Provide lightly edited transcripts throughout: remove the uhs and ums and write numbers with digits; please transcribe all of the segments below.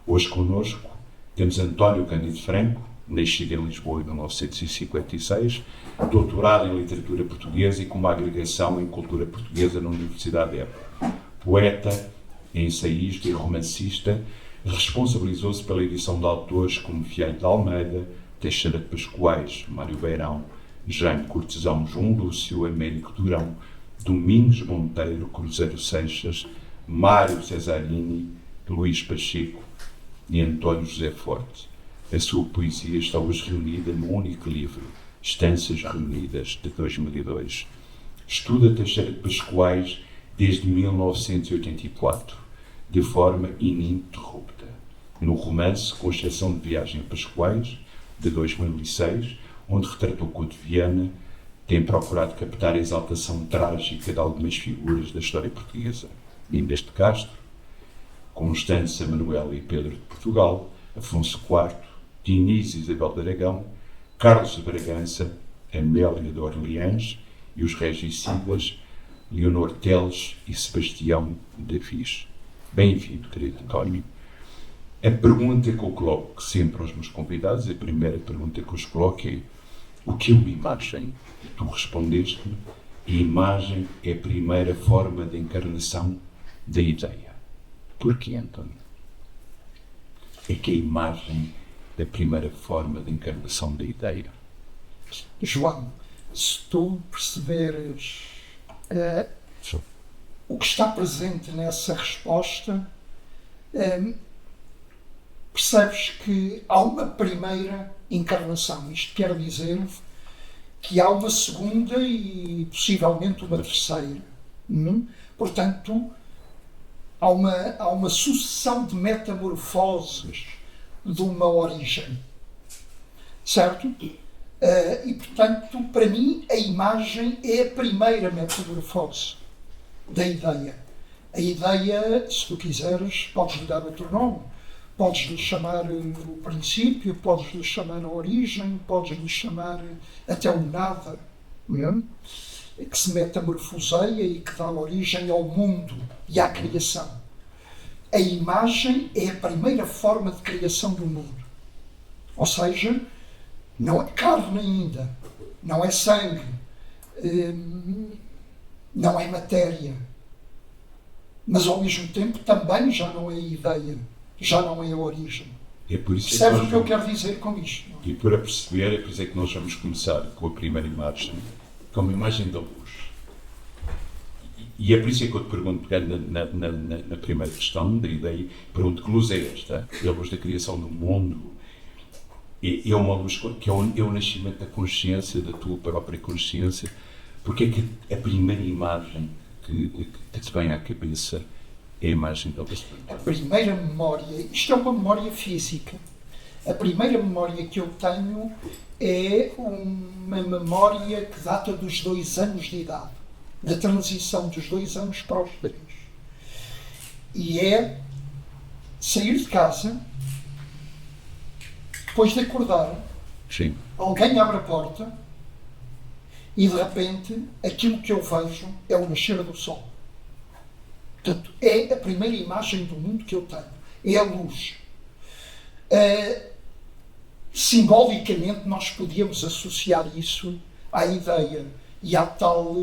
Hoje connosco temos António Cândido Franco, nascido em Lisboa em 1956, doutorado em literatura portuguesa e com uma agregação em cultura portuguesa na Universidade de Évora. Poeta, ensaísta e romancista, responsabilizou-se pela edição de autores como Vieira de Almeida, Teixeira de Pascoais, Mário Beirão, Jaime Cortesão, João Lúcio, Américo Durão, Domingos Monteiro, Cruzeiro Seixas, Mário Cesarini, Luís Pacheco e António José Forte. A sua poesia está hoje reunida num único livro, Estâncias Reunidas, de 2002. Estuda Teixeira de Pascoais desde 1984, de forma ininterrupta. No romance Concepção de Viagem a Pascoais, de 2006, onde retratou Couto Viana, tem procurado captar a exaltação trágica de algumas figuras da história portuguesa. Inês de Castro, Constança, Manuela e Pedro de Portugal, Afonso IV, Diniz e Isabel de Aragão, Carlos de Bragança, Amélia de Orleans e os regicidas Leonor Teles e Sebastião de Viz. Bem-vindo, querido António. A pergunta que eu coloco sempre aos meus convidados, a primeira pergunta que eu os coloco é: o que é uma imagem? Tu respondeste-me: a imagem é a primeira forma de encarnação da ideia. Porquê, António? É que a imagem é a primeira forma de encarnação da ideia. João, se tu perceberes o que está presente nessa resposta, percebes que há uma primeira encarnação. Isto quer dizer que há uma segunda e possivelmente uma terceira. Portanto, há uma sucessão de metamorfoses de uma origem. Certo? E, portanto, para mim, a imagem é a primeira metamorfose da ideia. A ideia, se tu quiseres, podes-lhe dar outro nome. Podes-lhe chamar o princípio, podes-lhe chamar a origem, podes-lhe chamar até o nada, que se metamorfoseia e que dá origem ao mundo e à criação. A imagem é a primeira forma de criação do mundo. Ou seja, não é carne ainda, não é sangue, não é matéria, mas ao mesmo tempo também já não é ideia, já não é a origem. É por isso Percebes o que eu quero dizer com isto? E para perceber, é por isso é que nós vamos começar com a primeira imagem, que é uma imagem da luz. E é por isso é que eu te pergunto, pegando na primeira questão da ideia, pergunto: que luz é esta? É a luz da criação do mundo? É uma luz que é o nascimento da consciência, da tua própria consciência? Porque é que a primeira imagem que te vem à cabeça é a imagem da luz? A primeira memória, isto é uma memória física. A primeira memória que eu tenho é uma memória que data dos 2 anos de idade, da transição dos 2 anos para os 3. E é sair de casa, depois de acordar, Sim. alguém abre a porta e de repente aquilo que eu vejo é o nascer do sol. Portanto, é a primeira imagem do mundo que eu tenho. É a luz. Simbolicamente nós podíamos associar isso à ideia e à tal...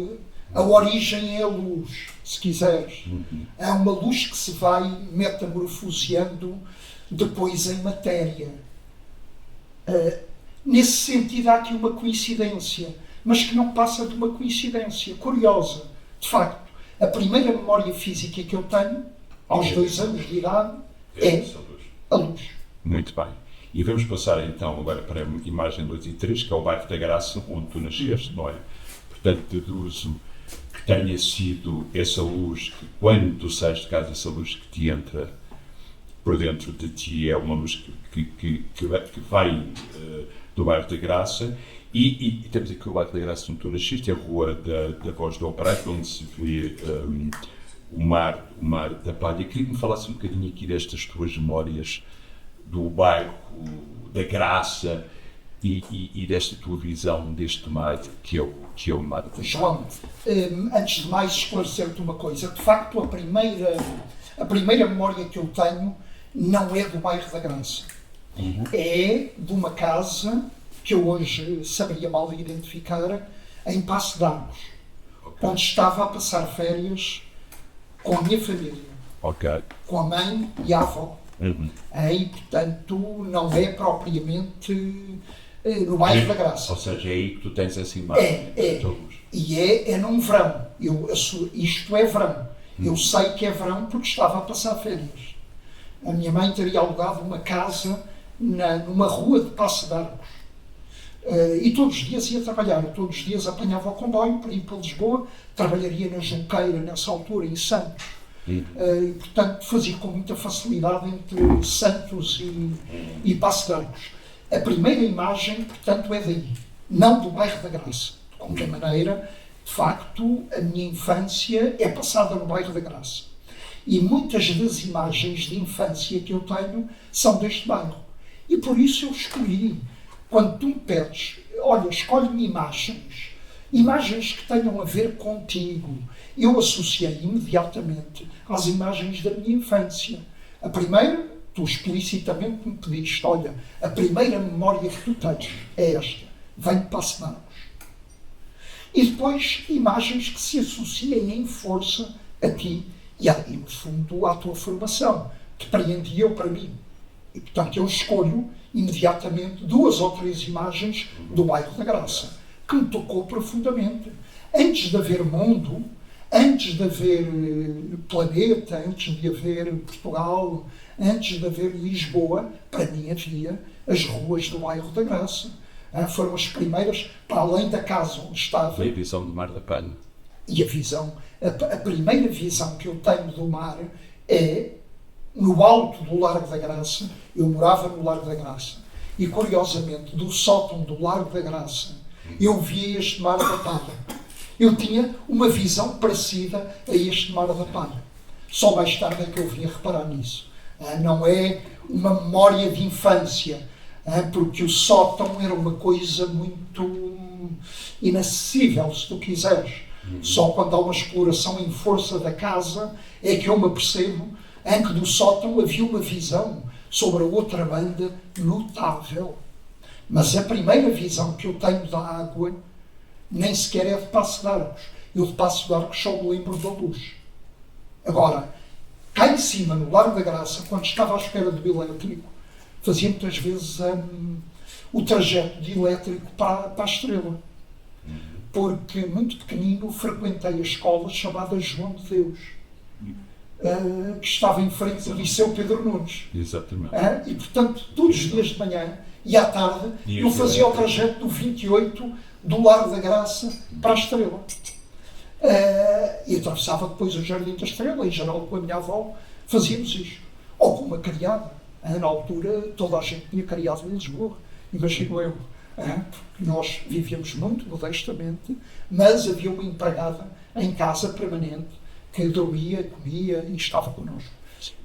A origem é a luz, se quiseres. É uma luz que se vai metamorfoseando depois em matéria. Nesse sentido há aqui uma coincidência, mas que não passa de uma coincidência curiosa. De facto, a primeira memória física que eu tenho, aos 2 anos de idade, é a luz. Muito bem. E vamos passar então agora para a imagem 2 e 3, que é o bairro da Graça, onde tu nasceste, não é? Portanto, deduzo que tenha sido essa luz que, quando tu sais de casa, essa luz que te entra por dentro de ti, é uma luz que vai do bairro da Graça. E temos aqui o bairro da Graça, onde tu nasceste, a rua da Voz do Operário, onde se vê o mar da Palha. Queria que me falasse um bocadinho aqui destas tuas memórias do bairro da Graça e desta tua visão deste mar que é o mar da Graça. João, antes de mais esclarecer-te uma coisa. De facto, a primeira memória que eu tenho não é do bairro da Graça. É de uma casa que eu hoje saberia mal identificar, em Passo de Arcos, onde estava a passar férias com a minha família, com a mãe e a avó. E, portanto, não é propriamente no bairro da Graça. Ou seja, é aí que tu tens essa imagem. E é num verão. Isto é verão. Eu sei que é verão porque estava a passar férias. A minha mãe teria alugado uma casa numa rua de Passo de Arcos. E todos os dias ia trabalhar. Todos os dias apanhava o comboio para ir para Lisboa. Trabalharia na Junqueira, nessa altura, em Santos. E, portanto, fazia com muita facilidade entre Santos e Passo de Arcos. A primeira imagem, portanto, é daí. Não do bairro da Graça. De qualquer maneira, de facto, a minha infância é passada no bairro da Graça. E muitas das imagens de infância que eu tenho são deste bairro. E por isso eu escolhi. Quando tu me pedes, olha, escolhe-me imagens que tenham a ver contigo, eu associei imediatamente às imagens da minha infância. A primeira, tu explicitamente me pediste, olha, a primeira memória que tu tens é esta, vem de Passo de Arcos. E depois, imagens que se associem em força a ti e no fundo, à tua formação, que preendi eu para mim. E, portanto, eu escolho imediatamente 2 ou 3 imagens do bairro da Graça, que me tocou profundamente. Antes de haver mundo, antes de haver planeta, antes de haver Portugal, antes de haver Lisboa, para mim havia as ruas do bairro da Graça. Foram as primeiras, para além da casa onde estava. E a visão do Mar da Palha. E a primeira visão que eu tenho do mar é no alto do Largo da Graça. Eu morava no Largo da Graça. E, curiosamente, do sótão do Largo da Graça, eu via este Mar da Palha. Eu tinha uma visão parecida a este Mar da Palha. Só mais tarde é que eu vim a reparar nisso. Não é uma memória de infância, porque o sótão era uma coisa muito inacessível, se tu quiseres. Só quando há uma exploração em força da casa é que eu me apercebo em que do sótão havia uma visão sobre a outra banda notável. Mas a primeira visão que eu tenho da água nem sequer é de Passo de Arcos. Eu de Passo de Arcos só me lembro da luz. Agora, cá em cima, no Largo da Graça, quando estava à espera do elétrico, fazia muitas vezes o trajeto de elétrico para a Estrela. Porque, muito pequenino, frequentei a escola chamada João de Deus, que estava em frente do Liceu Pedro Nunes. Exatamente. E, portanto, todos os dias de manhã e à tarde, eu fazia o trajeto do 28 do Largo da Graça para a Estrela. E atravessava depois o Jardim da Estrela, em geral com a minha avó, fazíamos isto. Ou com uma criada. Na altura, toda a gente tinha criado em Lisboa, imagino eu. Nós vivíamos muito modestamente, mas havia uma empregada em casa permanente que dormia, comia e estava connosco.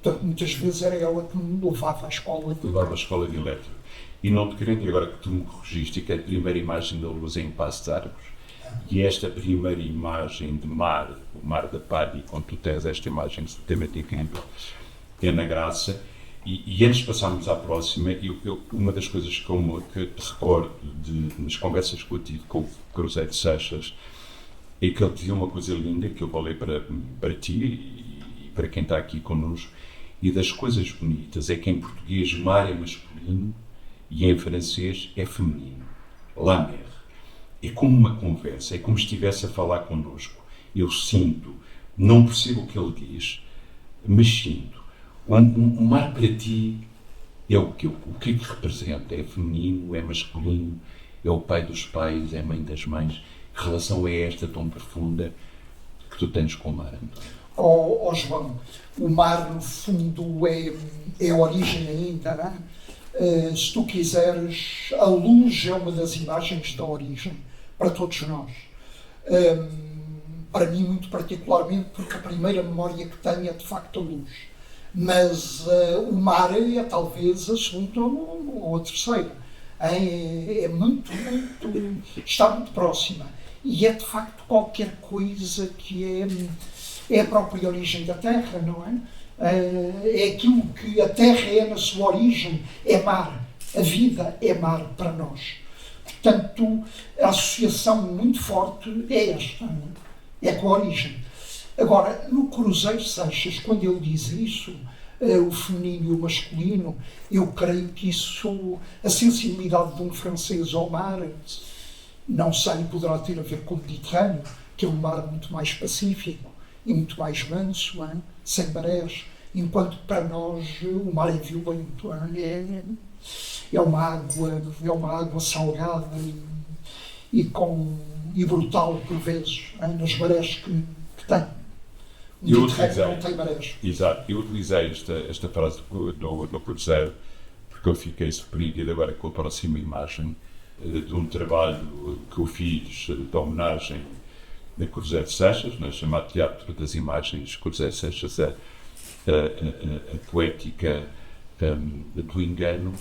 Portanto, muitas vezes era ela que me levava à escola. Levava à escola de elétrico. E não te querendo, agora que tu me corrigiste, que a primeira imagem da luz é em Passo de Arcos, e esta primeira imagem de mar, o Mar da Palha, quando tu tens esta imagem absolutamente incrível, é na Graça. E antes de passarmos à próxima, uma das coisas que te recordo nas conversas que eu tive com o Cruzeiro de Seixas é que ele dizia uma coisa linda que eu vou ler para ti e para quem está aqui connosco. E das coisas bonitas é que em português mar é masculino e em francês é feminino. La mer. É como uma conversa, é como se estivesse a falar connosco. Eu sinto, não percebo o que ele diz, mas sinto. O mar para ti é o que representa? É feminino, é masculino, é o pai dos pais, é a mãe das mães. Que relação é esta tão profunda que tu tens com o mar, António? João, o mar no fundo é a origem ainda, não é? Se tu quiseres, a luz é uma das imagens da origem para todos nós. Para mim, muito particularmente, porque a primeira memória que tenho é de facto a luz. Mas o mar é talvez a segunda ou a terceira. É muito, está muito próxima. E é de facto qualquer coisa que é a própria origem da Terra, não é? é aquilo que a terra é na sua origem, é mar. A vida é mar para nós. Portanto, a associação muito forte é esta, é com a origem. Agora, no Cruzeiro Seixas, quando ele diz isso, o feminino e o masculino, eu creio que isso, a sensibilidade de um francês ao mar, não sei, poderá ter a ver com o Mediterrâneo, que é um mar muito mais pacífico e muito mais manso, sem marés, enquanto para nós o mar é violento, é uma água salgada e brutal por vezes, nas marés que tem. O Mediterrâneo não tem marés. Exato, eu utilizei esta frase no Cruzeiro porque eu fiquei surpreendido agora com a próxima imagem de um trabalho que eu fiz de homenagem a Cruzeiro Seixas, chamado Teatro das Imagens. Cruzeiro Seixas, a poética do engano.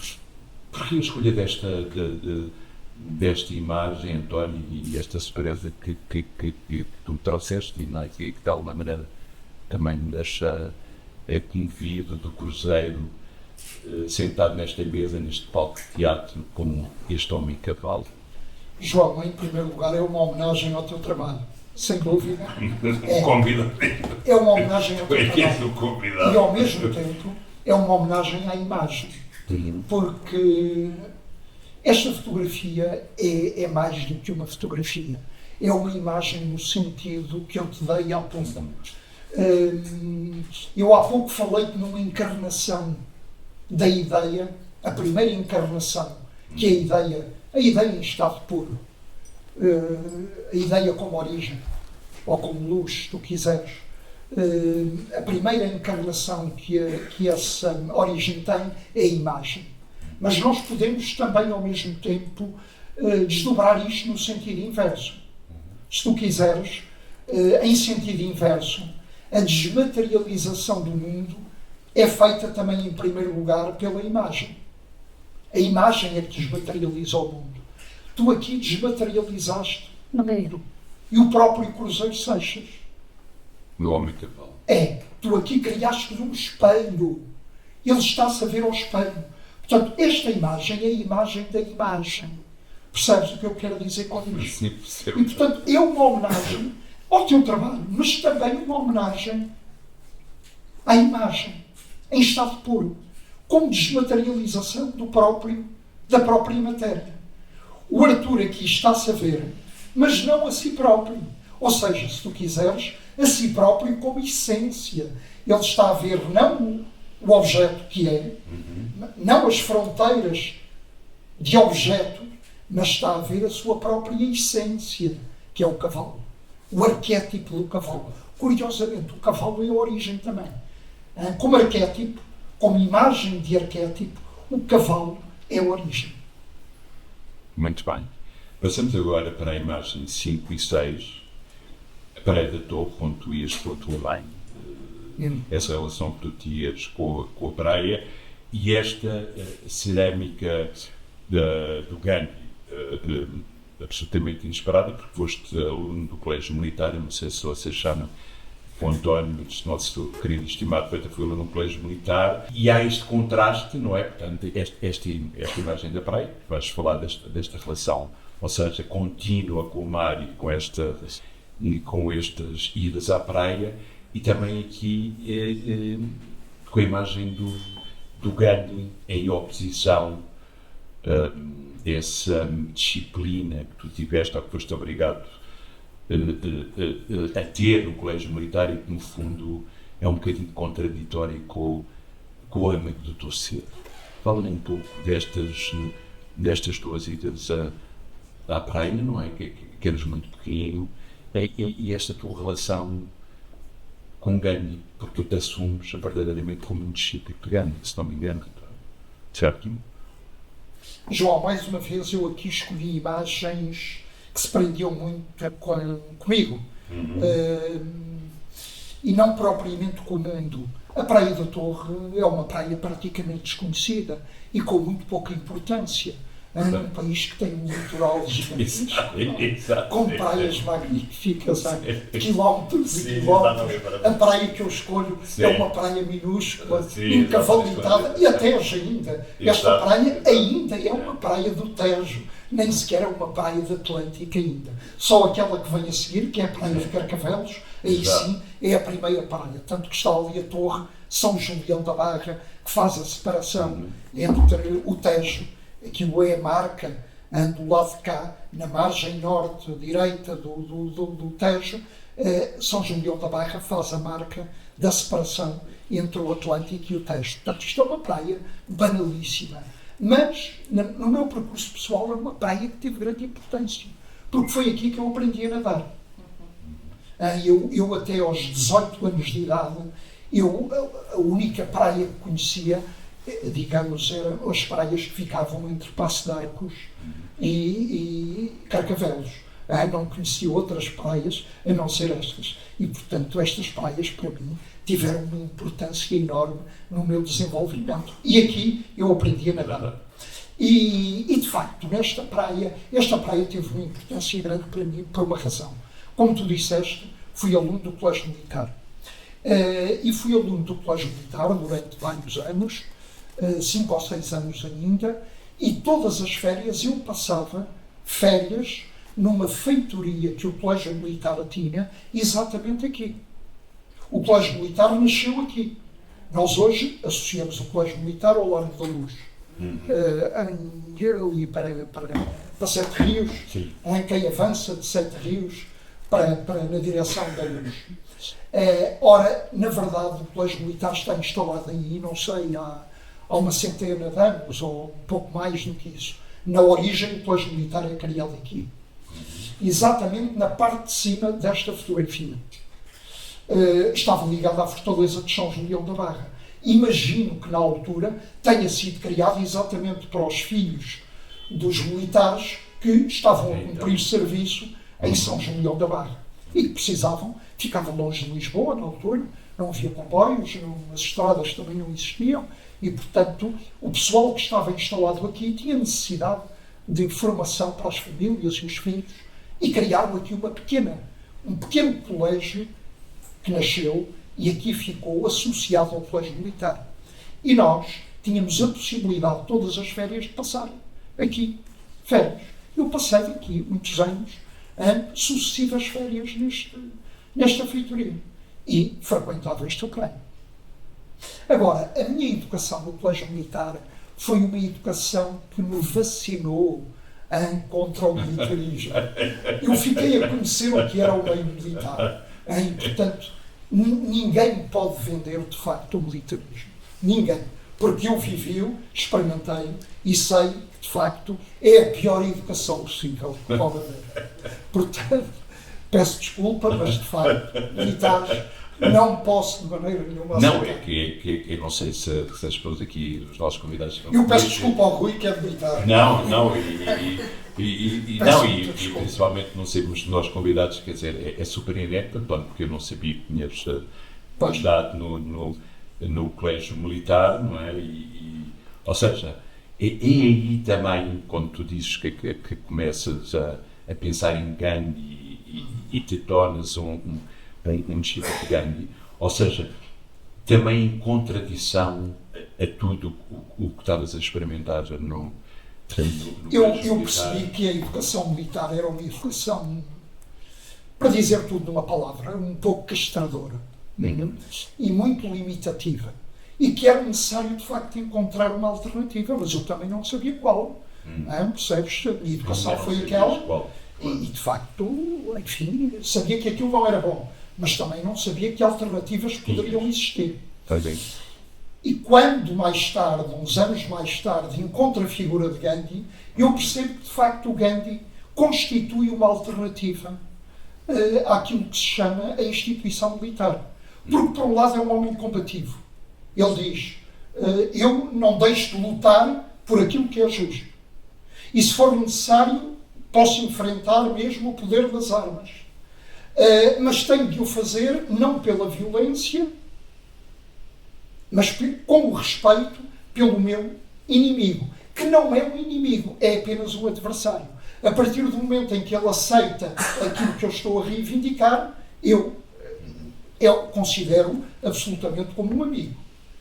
Porque a escolha desta imagem, António, e esta surpresa que tu me trouxeste, e que de alguma maneira também me deixa comovido do Cruzeiro, sentado nesta mesa, neste palco de teatro, como este homem cavalo? João, em primeiro lugar, é uma homenagem ao teu trabalho, sem dúvida. É uma homenagem ao teu trabalho. E ao mesmo tempo é uma homenagem à imagem. Porque esta fotografia é mais do que uma fotografia. É uma imagem no sentido que eu te dei há pouco. Eu há pouco falei-te numa encarnação da ideia, a primeira encarnação, que é a ideia em estado puro, a ideia como origem, ou como luz, se tu quiseres. A primeira encarnação que essa origem tem é a imagem. Mas nós podemos também, ao mesmo tempo, desdobrar isto no sentido inverso. Se tu quiseres, em sentido inverso, a desmaterialização do mundo é feita também, em primeiro lugar, pela imagem. A imagem é que desmaterializa o mundo. Tu aqui desmaterializaste e o próprio Cruzeiro Seixas. No homem cavalo. Tu aqui criaste um espelho. Ele está-se a ver ao espelho. Portanto, esta imagem é a imagem da imagem. Percebes o que eu quero dizer com isto? Sim, percebo. E, portanto, é uma homenagem ao teu trabalho, mas também uma homenagem à imagem, em estado puro, como desmaterialização da própria matéria. O Arthur aqui está-se a ver, mas não a si próprio. Ou seja, se tu quiseres, a si próprio como essência. Ele está a ver não o objeto que é, não as fronteiras de objeto, mas está a ver a sua própria essência, que é o cavalo. O arquétipo do cavalo. Curiosamente, o cavalo é a origem também. Como arquétipo, como imagem de arquétipo, o cavalo é a origem. Muito bem. Passamos agora para a imagem 5 e 6. A parede da torre, onde tu ias com a tua mãe. Essa relação que tu tinhas com a praia. E esta cerâmica do Gandhi, absolutamente inesperada, porque foste aluno do Colégio Militar. Eu não sei se vocês chamam o António, nosso querido e estimado poeta, foi aluno do Colégio Militar. E há este contraste, não é? Portanto, esta imagem da praia, vais falar desta relação, ou seja, contínua com o mar e com estas idas à praia, e também aqui com a imagem do Gandhi em oposição essa disciplina que tu tiveste, ou que foste obrigado a ter no Colégio Militar, e que no fundo é um bocadinho contraditório com o âmago do teu ser. Fala-me um pouco destas tuas idas à praia, não é? Que eras muito pequeno, e esta tua relação com Gandhi, porque tu te assumes verdadeiramente como um discípulo de Gandhi, se não me engano, certo? João, mais uma vez eu aqui escolhi imagens que se prendiam muito comigo, e não propriamente com o mundo. A Praia da Torre é uma praia praticamente desconhecida e com muito pouca importância. num país que tem um litoral gigantesco, com praias magníficas, quilómetros e quilómetros. A praia que eu escolho é uma praia minúscula, encavalitada, e a Tejo ainda. Esta praia ainda é uma praia do Tejo, nem sequer é uma praia da Atlântica ainda. Só aquela que vem a seguir, que é a praia de Carcavelos, aí sim é a primeira praia. Tanto que está ali a Torre São Julião da Barra, que faz a separação entre o Tejo, que o E marca do lado de cá, na margem norte direita do Tejo. São Julião da Barra faz a marca da separação entre o Atlântico e o Tejo. Portanto, isto é uma praia banalíssima. Mas, no meu percurso pessoal, é uma praia que teve grande importância, porque foi aqui que eu aprendi a nadar. Eu até aos 18 anos de idade, a única praia que conhecia, digamos, eram as praias que ficavam entre Passo de Arcos e Carcavelos. Não conhecia outras praias a não ser estas. E, portanto, estas praias, para mim, tiveram uma importância enorme no meu desenvolvimento. E aqui eu aprendi a nadar. E de facto, esta praia teve uma importância grande para mim, por uma razão. Como tu disseste, fui aluno do Colégio Militar. E fui aluno do Colégio Militar durante vários anos, 5 ou 6 anos ainda, e todas as férias eu passava férias numa feitoria que o Colégio Militar tinha, exatamente aqui. O Colégio Militar nasceu aqui. Nós hoje associamos o Colégio Militar ao Largo da Luz. Ali para Sete Rios, em quem avança de Sete Rios na direção da Luz. Ora, na verdade, o Colégio Militar está instalado aí, não sei, há uma centena de anos, ou um pouco mais do que isso. Na origem, o Colégio Militar é criado aqui. Exatamente na parte de cima desta fotografia. Estava ligado à Fortaleza de São Julião da Barra. Imagino que na altura tenha sido criado exatamente para os filhos dos militares que estavam a cumprir serviço em São Julião da Barra e que precisavam, ficavam longe de Lisboa na altura, não havia comboios, as estradas também não existiam e, portanto, o pessoal que estava instalado aqui tinha necessidade de formação para as famílias e os filhos e criaram aqui um pequeno colégio que nasceu e aqui ficou associado ao Colégio Militar. E nós tínhamos a possibilidade, todas as férias, de passar aqui férias. Eu passei aqui muitos anos, sucessivas férias nesta feitoria. E frequentava este plano. Agora, a minha educação no Colégio Militar foi uma educação que me vacinou contra o militarismo. Eu fiquei a conhecer o que era o meio militar. Portanto, ninguém pode vender, de facto, o militarismo. Ninguém. Porque eu vivi-o, experimentei e sei que, de facto, é a pior educação possível que pode haver. Portanto, peço desculpa, mas, de facto, militares não posso de maneira nenhuma aceitar. Não, é que eu não sei se as pessoas aqui, os nossos convidados... Eu peço desculpa ao Rui, que é militar. E principalmente não sermos nós convidados, quer dizer, é super inédito, porque eu não sabia que tinhas estado no colégio militar, não é? Ou seja, é aí também, quando tu dizes que começas a pensar em Gandhi e te tornas um discípulo de Gandhi, ou seja, também em contradição a tudo o que estavas a experimentar no eu percebi que a educação militar era uma educação, para dizer tudo numa palavra, um pouco castradora e muito limitativa e que era necessário de facto encontrar uma alternativa, mas eu também não sabia qual. Percebes? A minha educação foi aquela e de facto, enfim, sabia que aquilo não era bom, mas também não sabia que alternativas poderiam existir. E quando mais tarde, uns anos mais tarde, encontro a figura de Gandhi, eu percebo que, de facto, o Gandhi constitui uma alternativa àquilo que se chama a instituição militar. Porque, por um lado, é um homem combativo. Ele diz, eu não deixo de lutar por aquilo que é justo. E, se for necessário, posso enfrentar mesmo o poder das armas. Mas tenho de o fazer não pela violência, mas com o respeito pelo meu inimigo, que que não é um inimigo, é apenas um adversário. A partir do momento em que ele aceita aquilo que eu estou a reivindicar, eu considero absolutamente como um amigo.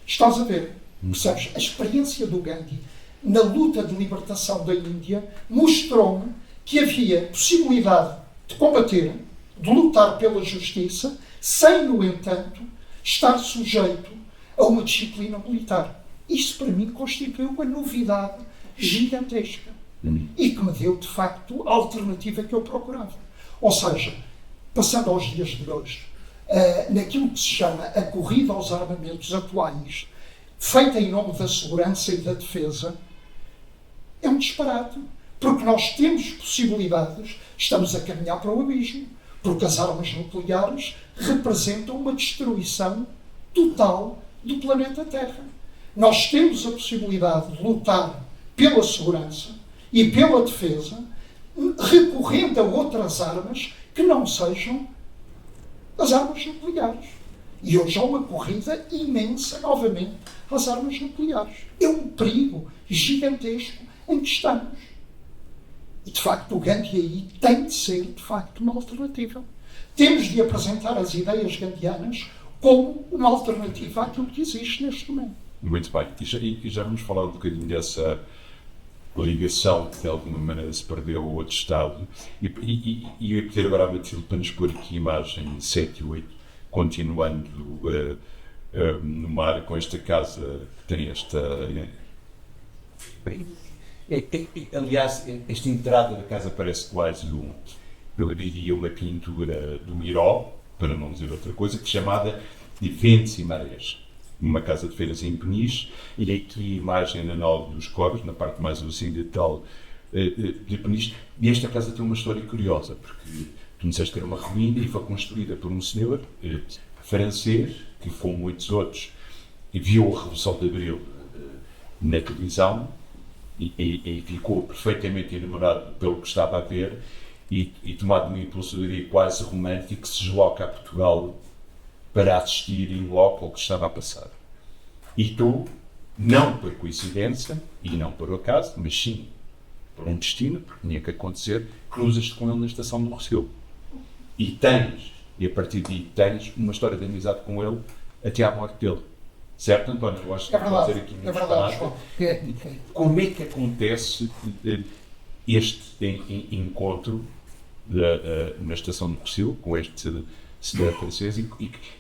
Estás a ver? Percebes? A experiência do Gandhi na luta de libertação da Índia mostrou-me que havia possibilidade de combater, de lutar pela justiça, sem, no entanto, estar sujeito a uma disciplina militar. Isso, para mim, constituiu uma novidade gigantesca e que me deu, de facto, a alternativa que eu procurava. Ou seja, passando aos dias de hoje, naquilo que se chama a corrida aos armamentos atuais, feita em nome da segurança e da defesa, é um disparate. Porque nós temos possibilidades, estamos a caminhar para o abismo, porque as armas nucleares representam uma destruição total do planeta Terra. Nós temos a possibilidade de lutar pela segurança e pela defesa, recorrendo a outras armas que não sejam as armas nucleares. E hoje há uma corrida imensa, novamente, às armas nucleares. É um perigo gigantesco em que estamos. E, de facto, o Gandhi aí tem de ser, de facto, uma alternativa. Temos de apresentar as ideias gandhianas como uma alternativa àquilo que existe neste momento. Muito bem. E já vamos falar um bocadinho dessa ligação que, de alguma maneira, se perdeu ao outro Estado. E eu ia pedir agora a Matilde para nos pôr aqui a imagem 7 e 8, continuando no mar, com esta casa que tem esta... Aliás, esta entrada da casa parece quase eu diria uma pintura do Miró, para não dizer outra coisa, que é chamada de Ventos e Marés. Uma casa de feiras em Peniche, e aqui a imagem na Nova dos Cobres, na parte mais ocidental de Peniche. E esta casa tem uma história curiosa, porque tu me disseste que era uma ruína e foi construída por um senhor francês, que, como muitos outros, viu a Revolução de Abril na televisão, e ficou perfeitamente enamorado pelo que estava a ver e tomado uma impulso quase romântico, se desloca a Portugal para assistir em loco ao que estava a passar. E tu, não por coincidência e não por acaso, mas sim por um destino, porque tinha que acontecer, cruzas-te com ele na estação do Rossio. E a partir daí tens uma história de amizade com ele até à morte dele. Certo, António? Eu acho que vou dizer aqui muito claro. Como é que acontece este encontro na estação do Rossio com este cidadão francês e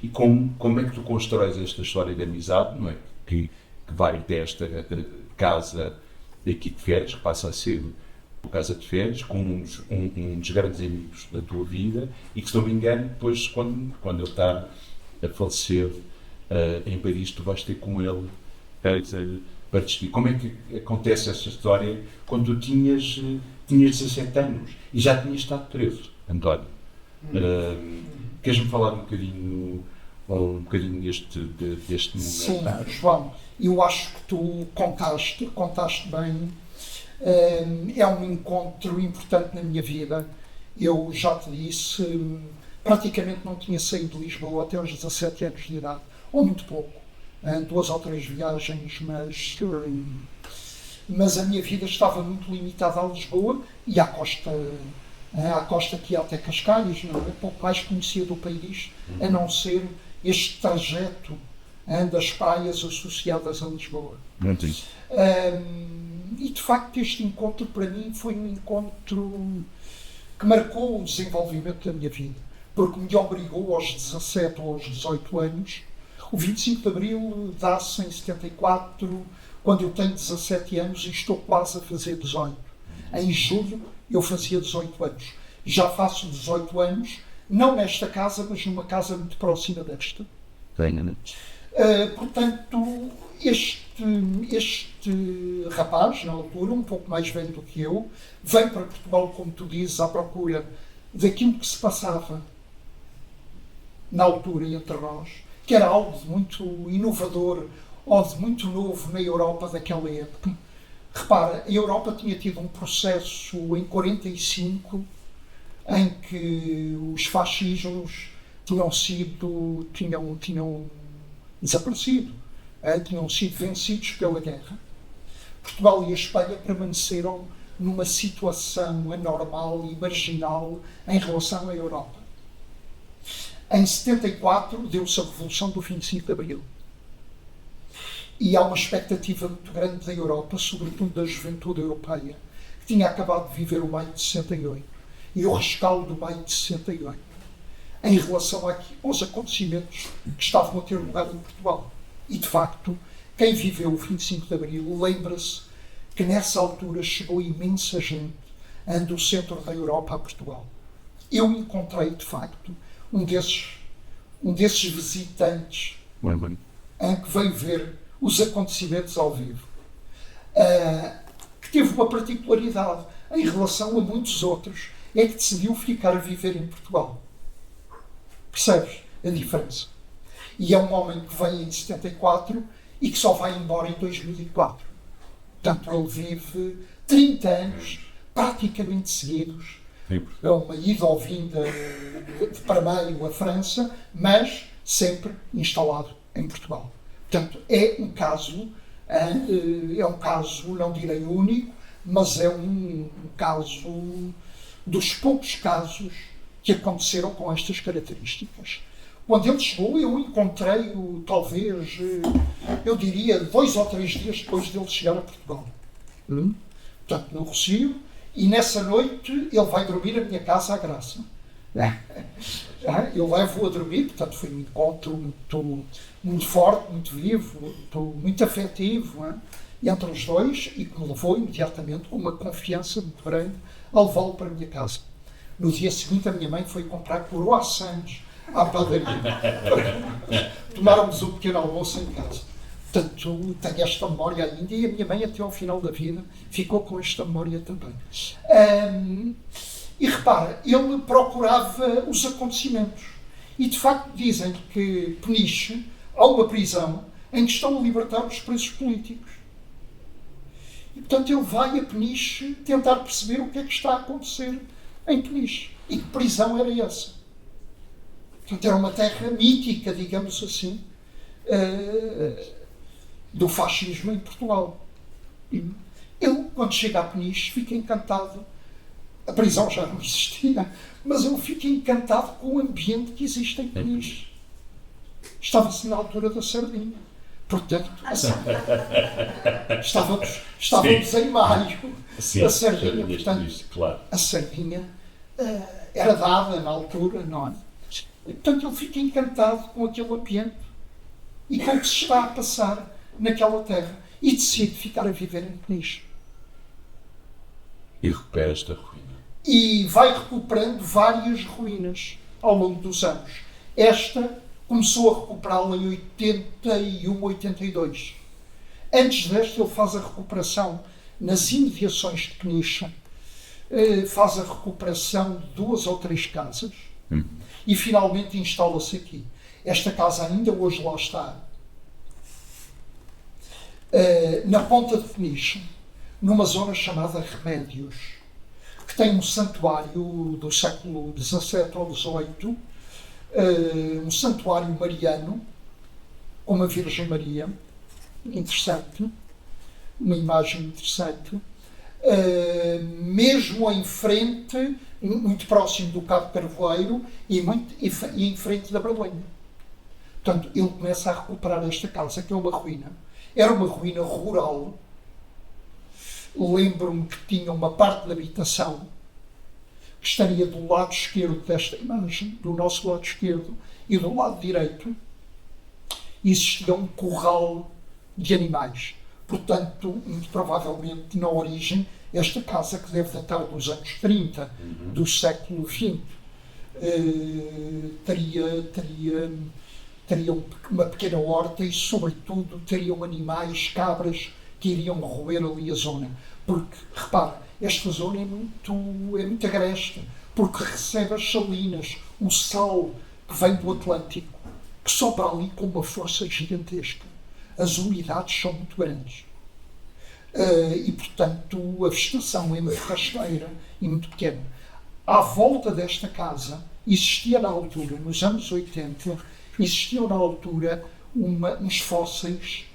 como é que tu constróis esta história de amizade, não é? Que vai desta casa aqui de férias, que passa a ser uma casa de férias, com um dos grandes amigos da tua vida e que, se não me engano, depois, quando ele está a falecer em Paris, tu vais ter com ele para despedir. Como é que acontece essa história quando tu tinhas 17 anos e já tinhas estado preso, António? Queres-me falar um bocadinho deste momento? Sim, João, eu acho que tu contaste bem. É um encontro importante na minha vida. Eu já te disse, praticamente não tinha saído de Lisboa até aos 17 anos de idade, ou muito pouco, 2 ou 3 viagens, mas a minha vida estava muito limitada a Lisboa e à costa que ia até Cascais, não é? Pouco mais conhecia do país, a não ser este trajeto das praias associadas a Lisboa. E de facto este encontro para mim foi um encontro que marcou o desenvolvimento da minha vida, porque me obrigou aos 17 ou aos 18 anos. O 25 de Abril dá-se em 74, quando eu tenho 17 anos e estou quase a fazer 18. Em julho eu fazia 18 anos. Já faço 18 anos, não nesta casa, mas numa casa muito próxima desta. Portanto, este rapaz, na altura, um pouco mais velho do que eu, vem para Portugal, como tu dizes, à procura daquilo que se passava na altura entre nós, que era algo de muito inovador ou de muito novo na Europa daquela época. Repara, a Europa tinha tido um processo em 45 em que os fascismos tinham desaparecido, tinham sido vencidos pela guerra. Portugal e a Espanha permaneceram numa situação anormal e marginal em relação à Europa. Em 74 deu-se a Revolução do 25 de Abril. E há uma expectativa muito grande da Europa, sobretudo da juventude europeia, que tinha acabado de viver o maio de 68 e o rescaldo do maio de 68, em relação aos acontecimentos que estavam a ter lugar em Portugal. E, de facto, quem viveu o 25 de Abril lembra-se que nessa altura chegou imensa gente do centro da Europa a Portugal. Eu encontrei, de facto, um desses visitantes que veio ver os acontecimentos ao vivo, que teve uma particularidade em relação a muitos outros, é que decidiu ficar a viver em Portugal. Percebes a diferença? E é um homem que vem em 74 e que só vai embora em 2004. Portanto, ele vive 30 anos praticamente seguidos. É uma ida ou vinda para meio a França, mas sempre instalado em Portugal. Portanto, é um caso, não direi único, mas é um caso dos poucos casos que aconteceram com estas características. Quando ele chegou, eu encontrei-o, talvez, eu diria, 2 ou 3 dias depois dele chegar a Portugal. Portanto, no Rossio, e nessa noite ele vai dormir à minha casa à Graça. Eu levo-o a dormir, portanto foi um encontro muito forte, muito vivo, muito afetivo, entre os dois, e que me levou imediatamente com uma confiança muito grande a levá-lo para a minha casa. No dia seguinte a minha mãe foi comprar croissants à padaria. Tomáramos um pequeno almoço em casa. Portanto, tenho esta memória ainda, e a minha mãe até ao final da vida ficou com esta memória também. E repara, ele procurava os acontecimentos. E de facto dizem que Peniche, há uma prisão em que estão a libertar os presos políticos. E portanto ele vai a Peniche tentar perceber o que é que está a acontecer em Peniche. E que prisão era essa? Portanto era uma terra mítica, digamos assim, do fascismo em Portugal. Ele, quando chega a Peniche, fica encantado. A prisão já não existia, mas eu fico encantado com o ambiente que existe em Peniche. Estava-se na altura da sardinha. Portanto, estávamos em maio. Sim, a sardinha, portanto, isto, claro. A sardinha era dada na altura, não é? E, portanto, ele fica encantado com aquele ambiente e com o que se está a passar naquela terra e decide ficar a viver em Peniche. E recupera esta ruína. E vai recuperando várias ruínas ao longo dos anos. Esta começou a recuperá-la em 81, 82. Antes desta, ele faz a recuperação nas imediações de Peniche, faz a recuperação de 2 ou 3 casas e finalmente instala-se aqui. Esta casa ainda hoje lá está. Na ponta de Peniche, numa zona chamada Remédios, que tem um santuário do século XVII ou XVIII, um santuário mariano, com uma Virgem Maria, interessante, uma imagem interessante, mesmo em frente, muito próximo do Cabo Carvoeiro e em frente da Berlenha. Portanto, ele começa a recuperar esta casa, que é uma ruína. Era uma ruína rural. Lembro-me que tinha uma parte da habitação que estaria do lado esquerdo desta imagem, do nosso lado esquerdo, e do lado direito existia um curral de animais. Portanto, muito provavelmente, na origem, esta casa, que deve datar dos anos 30, do século XX, teria uma pequena horta e, sobretudo, teriam animais, cabras, que iriam roer ali a zona. Porque, repara, esta zona é muito agreste, porque recebe as salinas, o sal que vem do Atlântico, que sobra ali com uma força gigantesca. As umidades são muito grandes. E, portanto, a vegetação é muito rasteira e muito pequena. À volta desta casa, existia na altura, nos anos 80, existiam na altura uns fósseis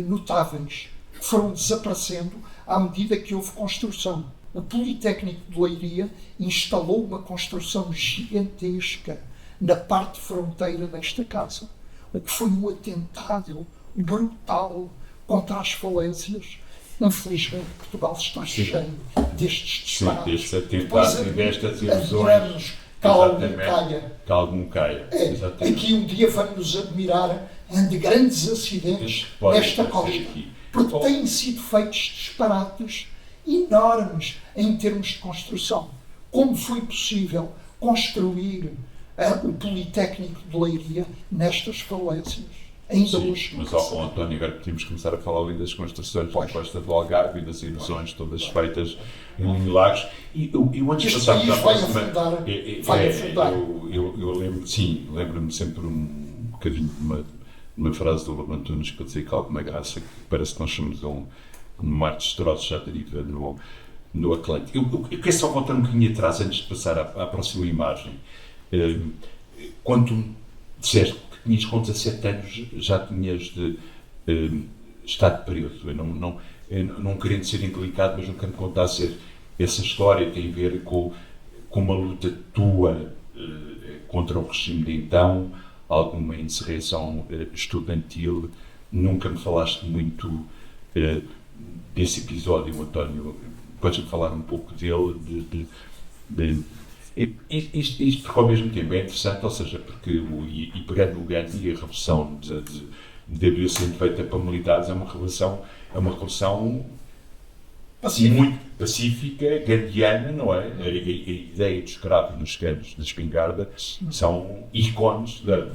notáveis, foram desaparecendo à medida que houve construção. O Politécnico de Leiria instalou uma construção gigantesca na parte fronteira desta casa, o que foi um atentado brutal contra as falências. Infelizmente, Portugal está cheio destes disparates. Destes atentados e destas ilusões. Que algum caia. Aqui um dia vamos admirar de grandes acidentes nesta costa, porque têm sido feitos disparates enormes em termos de construção. Como foi possível construir o Politécnico de Leiria nestas falências? Ainda hoje. Mas, António, agora podemos começar a falar ali das construções da costa do Algarve e das ilusões todas feitas em Milagres. E eu antes de passar para a próxima. Vai afundar. Eu lembro-me sempre um bocadinho de uma frase do Lobo Antunes que eu dizia que há alguma graça, que parece que nós somos um mar de destroços, já deriva no Atlântico. Eu quero só voltar um bocadinho atrás, antes de passar à próxima imagem. Quando tu disseste que tinhas com 17 anos, já tinhas de estado preso. Eu não querendo ser indelicado, mas nunca me contasse essa história. Tem a ver com uma luta tua contra o regime de então, alguma insurreição estudantil. Nunca me falaste muito desse episódio, António. Podes-me falar um pouco dele? Isto porque ao mesmo tempo é interessante, ou seja, porque e pegando o Gandhi, a revolução de abril sendo feita para militares é uma revolução muito pacífica, gandiana, não é? A ideia do escravo nos campos de espingarda são ícones da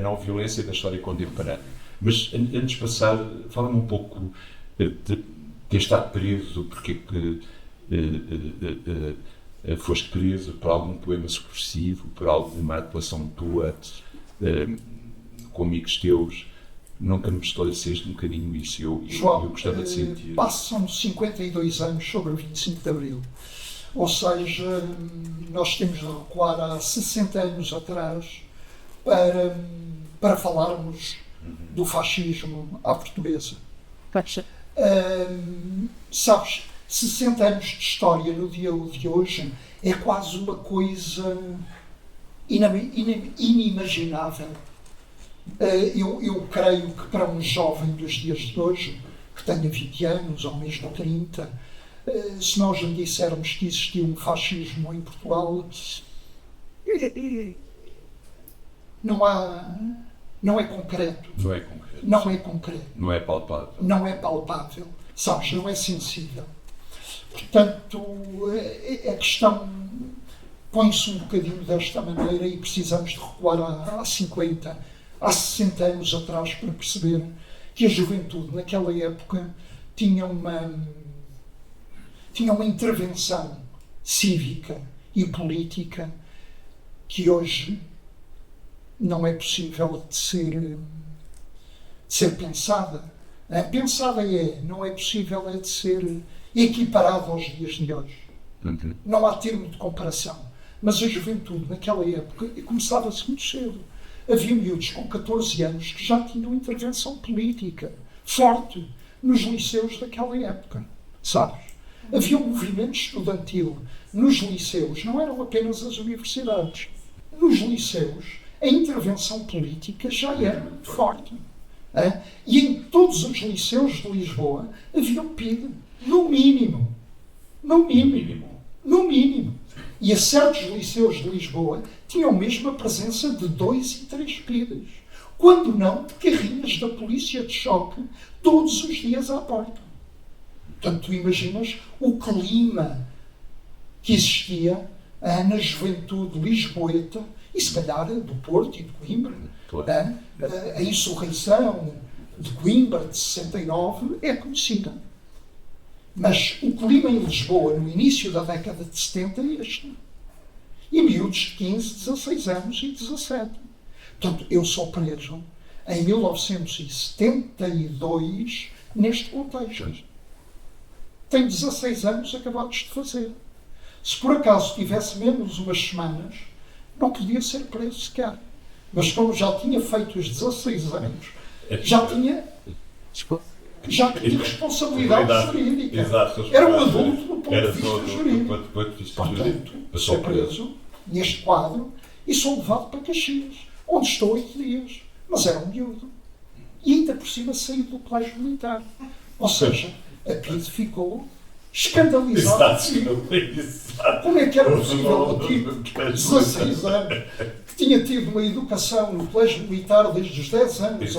não violência e da história contemporânea. Mas antes de passar, fala-me um pouco de ter estado preso, porque que foste preso por algum poema subversivo, por alguma atuação tua com amigos teus. Nunca me esclareceste um bocadinho isso. Eu gostava de sentir. Passam 52 anos sobre o 25 de Abril. Ou seja, nós temos de recuar há 60 anos atrás para falarmos do fascismo à portuguesa. Sabes, 60 anos de história no dia de hoje é quase uma coisa inimaginável. Eu creio que para um jovem dos dias de hoje, que tenha 20 anos ou mesmo 30, se nós lhe dissermos que existia um fascismo em Portugal, não é concreto. Não é concreto. Não é palpável. Não é palpável. Sabes, não é sensível. Portanto, a questão põe-se um bocadinho desta maneira e precisamos de recuar há 60 anos atrás para perceber que a juventude naquela época tinha uma intervenção cívica e política que hoje não é possível de ser pensada. Pensada não é possível de ser equiparada aos dias de hoje. Não há termo de comparação. Mas a juventude naquela época começava-se muito cedo. Havia miúdos com 14 anos que já tinham intervenção política forte nos liceus daquela época, sabes? Havia um movimento estudantil nos liceus, não eram apenas as universidades. Nos liceus, a intervenção política já era muito forte. E em todos os liceus de Lisboa havia um PIDE, no mínimo. E a certos liceus de Lisboa tinham mesmo a presença de 2 e 3 PIDEs. Quando não, de carrinhas da polícia de choque todos os dias à porta. Portanto, tu imaginas o clima que existia na juventude lisboeta e se calhar do Porto e de Coimbra. Claro. A insurreição de Coimbra de 69 é conhecida. Mas o clima em Lisboa, no início da década de 70, é este. E miúdos de 15, 16 anos e 17. Portanto, eu sou preso em 1972 neste contexto. Tenho 16 anos acabados de fazer. Se por acaso tivesse menos umas semanas, não podia ser preso sequer. Mas como já tinha feito os 16 anos, já tinha Já que tinha responsabilidade jurídica. Exato. Era um adulto do ponto Era de vista todo jurídico. do ponto de vista Portanto, jurídico. sou Passou preso. preso neste quadro e sou levado para Caxias, onde estou 8 dias. Mas era um miúdo. E ainda por cima saí do colégio militar. Ou seja, a PIDE ficou escandalizada. Exato. Como é que era possível o tipo de 16 anos que tinha tido uma educação no colégio militar desde os 10 anos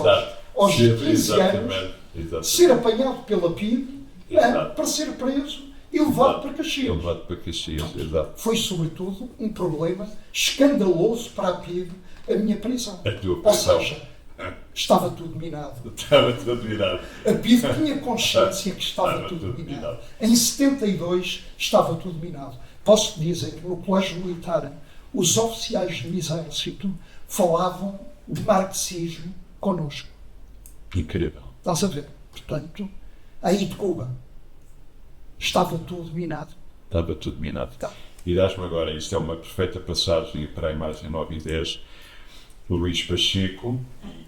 aos 15 anos, ser apanhado pela PIDE para ser preso e levado para Caxias? Levado para Caxias, exato. Foi, sobretudo, um problema escandaloso para a PIDE, a minha prisão. A tua Ou prisão. seja, estava tudo minado. Estava tudo virado. A PIDE tinha consciência que estava tudo minado. Em 72 estava tudo minado. Posso dizer que no colégio militar os oficiais do exército falavam de marxismo connosco. Incrível. Estás a ver? Portanto, aí de Cuba estava tudo minado. Estava tudo minado. Tá. E dás-me agora, isto é uma perfeita passagem para a imagem 9 e 10, Luís Pacheco,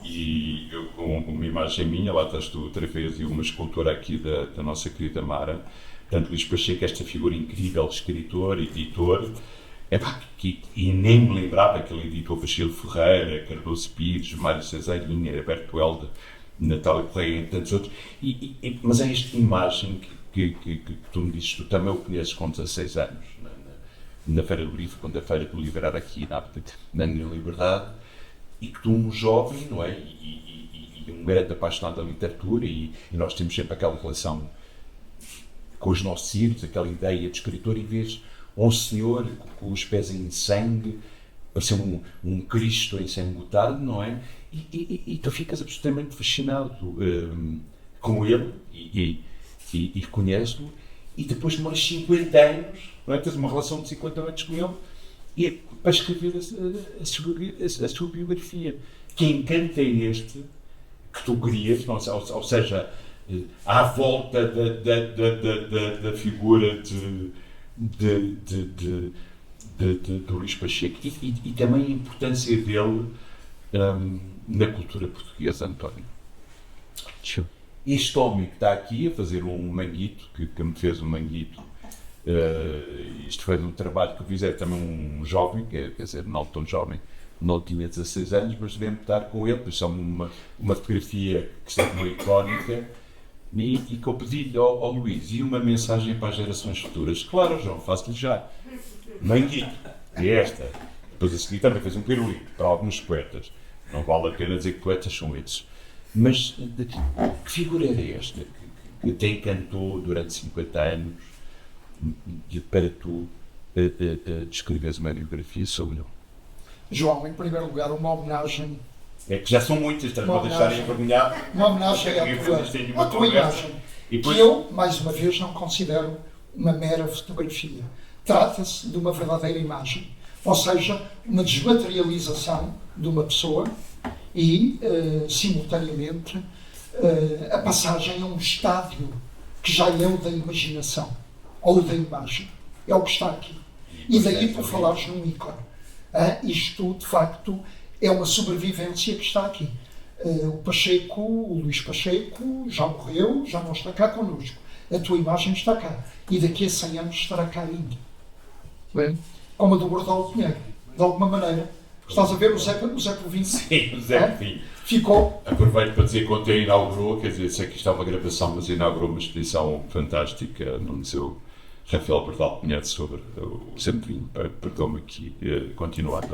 e uma imagem minha, lá estás tu outra vez, e uma escultura aqui da nossa querida Mara. Portanto, Luís Pacheco, esta figura incrível, escritor, editor, e nem me lembrava que ele editou Vasquilo Ferreira, Cardoso Pires, Mário Cesarinha, Alberto Helder, Natália Correia e tantos outros. Mas é esta imagem que tu me dizes, tu também o conheces com 16 anos, na Feira do Livro, quando a Feira do Livro era aqui na minha Liberdade, e que tu, um jovem, não é? E um grande apaixonado da literatura, e nós temos sempre aquela relação com os nossos filhos, aquela ideia de escritor, e vês um senhor com os pés em sangue, parecia um Cristo em sangue botado, não é? E tu ficas absolutamente fascinado com ele e conheces-lo, e depois de mais 50 anos, não é? Tens uma relação de 50 anos com ele, e para escrever a sua biografia. Que encanto é este que tu querias, ou seja, à volta da figura de Luís Pacheco e também a importância dele na cultura portuguesa, António. Este homem que está aqui a fazer um manguito, que me fez um manguito, isto foi um trabalho que eu fiz, é também um jovem, quer dizer, não tão jovem, não tinha 16 anos, mas devemos estar com ele, pois são uma fotografia que está muito icónica, e que eu pedi-lhe ao Luís, e uma mensagem para as gerações futuras. Claro, João, faço-lhe já. Manguito, é esta. Depois a seguir também fez um pirulito para alguns poetas. Não vale a pena dizer que poetas são esses. Mas que figura era esta que te encantou durante 50 anos e para tu descreveres uma biografia sobre ele? João, em primeiro lugar, uma homenagem. É que já são muitas, estás a deixar envergonhado. Uma homenagem à tua imagem, depois... que eu, mais uma vez, não considero uma mera fotografia. Trata-se de uma verdadeira imagem, ou seja, uma desmaterialização de uma pessoa e, simultaneamente, a passagem a um estádio que já é o da imaginação, ou da imagem. É o que está aqui. E daí tu falares num ícone. Isto, de facto, é uma sobrevivência que está aqui. O Luís Pacheco, já morreu, já não está cá connosco. A tua imagem está cá. E daqui a 100 anos estará cá ainda. Bem, como a do Bordal Pinheiro, de alguma maneira. Estás a ver o Zé Povinho? Sim, o Zé Povinho. Ficou. Aproveito para dizer que ontem inaugurou, quer dizer, sei que isto é uma gravação, mas inaugurou uma exposição fantástica no Museu Rafael Bordal Pinheiro sobre o Zé Povinho. Perdoa-me aqui, continuar.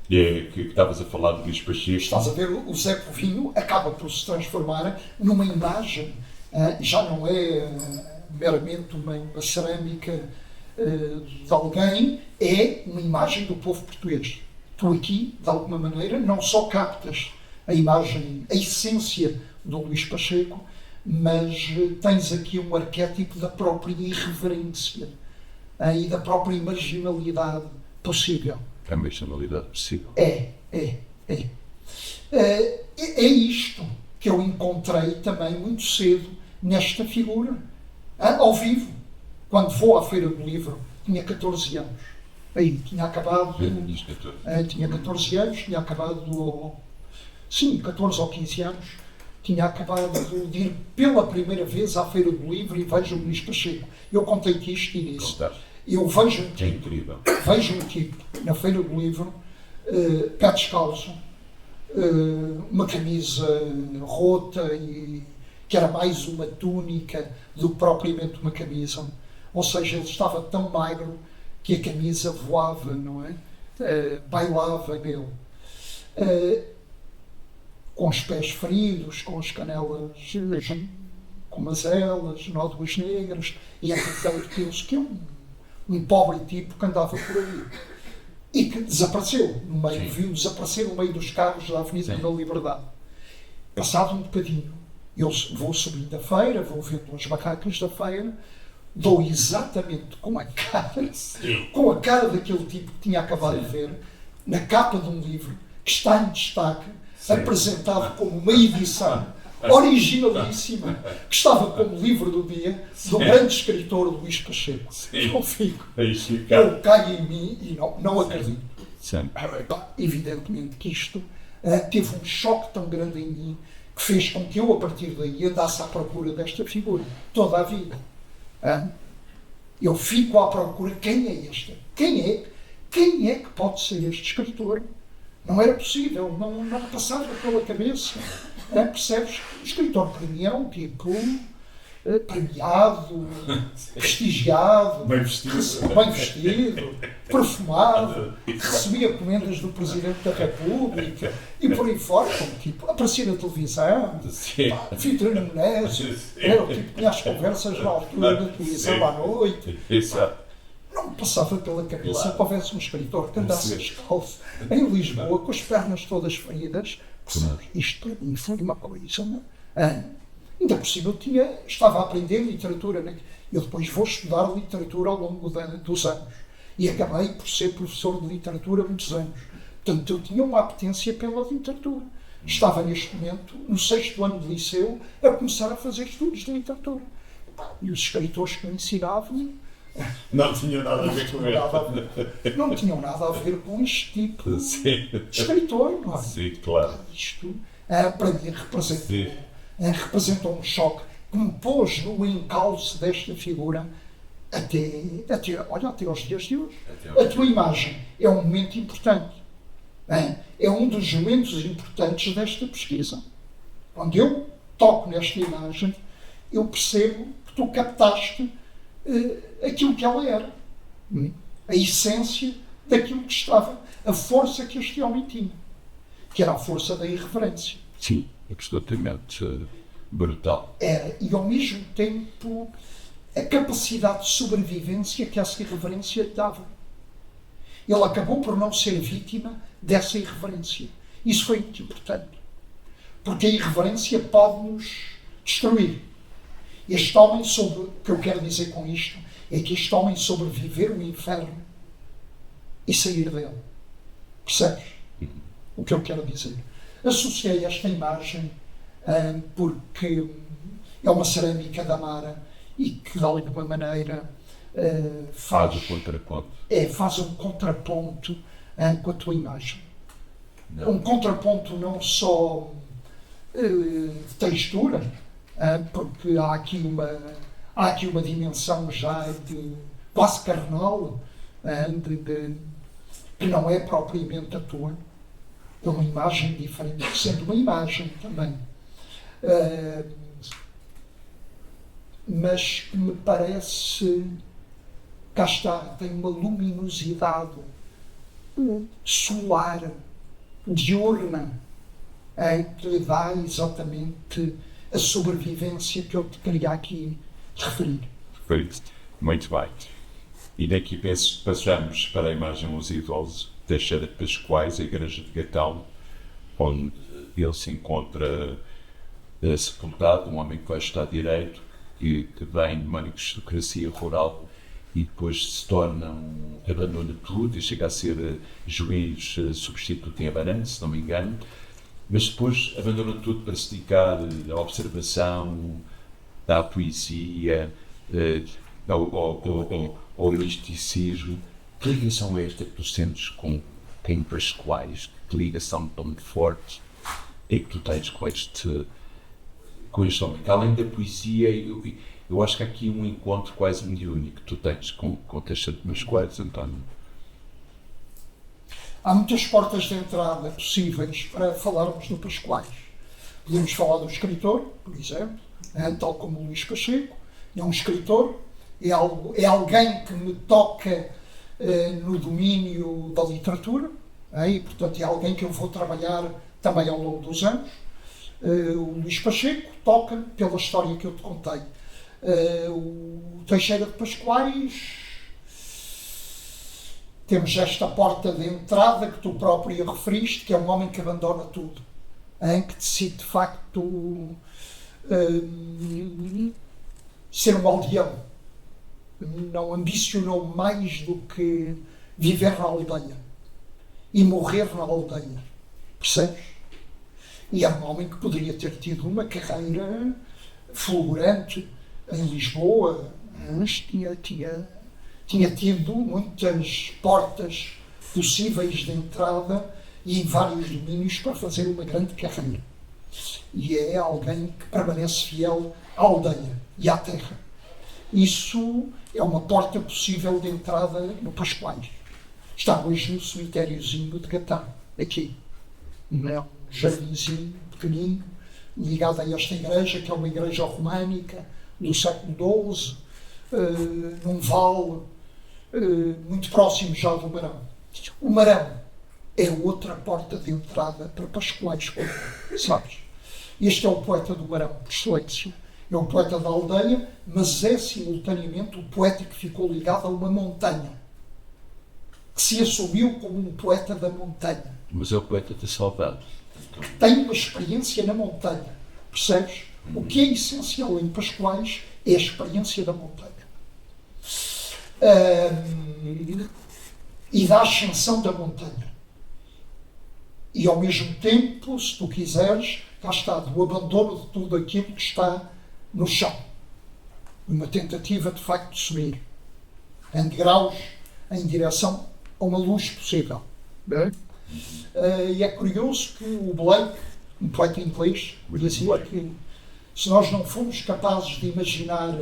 Que estavas a falar de Luís Pacheco. Estás a ver, o Zé Povinho acaba por se transformar numa imagem, já não é meramente uma cerâmica de alguém, é uma imagem do povo português. Tu aqui, de alguma maneira, não só captas a imagem, a essência do Luís Pacheco, mas tens aqui um arquétipo da própria irreverência e da própria marginalidade possível. A marginalidade possível. É isto que eu encontrei também muito cedo nesta figura, ao vivo. Quando vou à Feira do Livro, tinha 14 anos. Aí, tinha acabado... tinha 14 anos, tinha acabado... Sim, 14 ou 15 anos. tinha acabado de ir pela primeira vez à Feira do Livro e vejo o Luís Pacheco. Eu contei-te isto e disse, eu vejo um tipo na Feira do Livro, pé descalço, uma camisa rota, e que era mais uma túnica do que propriamente uma camisa. Ou seja, ele estava tão magro que a camisa voava, não é? Bailava nele. Com os pés feridos, com as canelas com mazelas, nódoas negras, e aquele que é um pobre tipo que andava por aí. E que desapareceu no meio, viu desaparecer no meio dos carros da Avenida da Liberdade. Passado um bocadinho, eu vou subindo da feira, vou vendo as barracas da feira, dou exatamente com a cara daquele tipo que tinha acabado de ver, na capa de um livro, que está em destaque, apresentado como uma edição originalíssima, que estava como livro do dia, do grande escritor Luís Pacheco. Eu caio em mim e não acredito. Evidentemente que isto teve um choque tão grande em mim, que fez com que eu, a partir daí, andasse à procura desta figura, toda a vida. Eu fico à procura, quem é este? Quem é que pode ser este escritor? Não era possível, não passava pela cabeça. Percebes? O escritor para mim era um tipo premiado, prestigiado, bem vestido, perfumado, recebia comendas do Presidente da República e por aí fora, como tipo, aparecia na televisão, Vitorino Menezes, era o tipo que tinha as conversas na altura da televisão à noite. Não me passava pela cabeça que houvesse um escritor que andasse descalço em Lisboa, com as pernas todas feridas. Isto para mim foi uma coisa. Ainda por cima eu estava a aprender literatura. Né? Eu depois vou estudar literatura ao longo dos anos. E acabei por ser professor de literatura há muitos anos. Portanto, eu tinha uma apetência pela literatura. Estava neste momento, no 6º ano de liceu, a começar a fazer estudos de literatura. E os escritores que me ensinavam não tinham nada a ver com ele. Não tinham nada a ver com este tipo de escritor, não é? Sim, claro. Isto, para mim, representou um choque que me pôs no encalço desta figura até aos dias de hoje. A tua imagem é um momento importante. É um dos momentos importantes desta pesquisa. Quando eu toco nesta imagem, eu percebo que tu captaste aquilo que ela era, a essência daquilo que estava, a força que este homem tinha, que era a força da irreverência. Sim, absolutamente brutal. E ao mesmo tempo a capacidade de sobrevivência que essa irreverência dava. Ele acabou por não ser vítima dessa irreverência. Isso foi muito importante, porque a irreverência pode-nos destruir. Este homem o que eu quero dizer com isto é que este homem sobreviver o inferno e sair dele. Percebes o que eu quero dizer? Associei esta imagem porque é uma cerâmica da Mara e que de alguma maneira faz um contraponto com a tua imagem. Um contraponto não só de textura, porque há aqui uma dimensão já de quase carnal, que não é propriamente a tua. É uma imagem diferente, sendo uma imagem também. Mas que me parece, cá está, tem uma luminosidade solar, diurna, que lhe dá exatamente a sobrevivência que eu te queria aqui referir. Perfeito. Muito bem. E daqui passamos para a imagem dos idosos, Teixeira de Pascoais, a Igreja de Gatão, onde ele se encontra sepultado, um homem que vai estudar Direito e que vem de uma aristocracia rural e depois se torna abandona tudo e chega a ser juiz substituto em Abarã, se não me engano, mas depois abandona tudo para se dedicar à observação, à poesia, ao misticismo. Que ligação é esta que tu sentes com Pascoais? Que ligação tão forte é que tu tens com este com este homem, que além da poesia, eu acho que há aqui um encontro quase mediúnico que tu tens com o Teixeira de Pascoais, António. Há muitas portas de entrada possíveis para falarmos do Pascoais. Podemos falar do escritor, por exemplo, tal como o Luís Pacheco. É um escritor, é alguém que me toca no domínio da literatura, e, portanto, é alguém que eu vou trabalhar também ao longo dos anos. O Luís Pacheco toca pela história que eu te contei. O Teixeira de Pascoais, temos esta porta de entrada que tu próprio referiste, que é um homem que abandona tudo, que decide de facto ser um aldeão. Não ambicionou mais do que viver na aldeia e morrer na aldeia, percebes? E é um homem que poderia ter tido uma carreira fulgurante em Lisboa, mas tinha tido muitas portas possíveis de entrada e em vários domínios para fazer uma grande carreira. E é alguém que permanece fiel à aldeia e à terra. Isso é uma porta possível de entrada no Pascoais. Está hoje no cemitériozinho de Gatão, aqui. Um jardinzinho pequenino, ligado a esta igreja, que é uma igreja românica do século XII, num vale muito próximo já do Marão. O Marão é outra porta de entrada para Pascoais, sabes? Este é o poeta do Marão, por excelência. É um poeta da aldeia, mas é simultaneamente o poeta que ficou ligado a uma montanha, que se assumiu como um poeta da montanha. Mas é o poeta da saudade. Tem uma experiência na montanha, percebes? O que é essencial em Pascoais é a experiência da montanha. E da ascensão da montanha. E ao mesmo tempo, se tu quiseres, cá está, do abandono de tudo aquilo que está no chão. Uma tentativa, de facto, de subir em degraus em direção a uma luz possível. E é curioso que o Blake, um poeta inglês, dizia que se nós não formos capazes de imaginar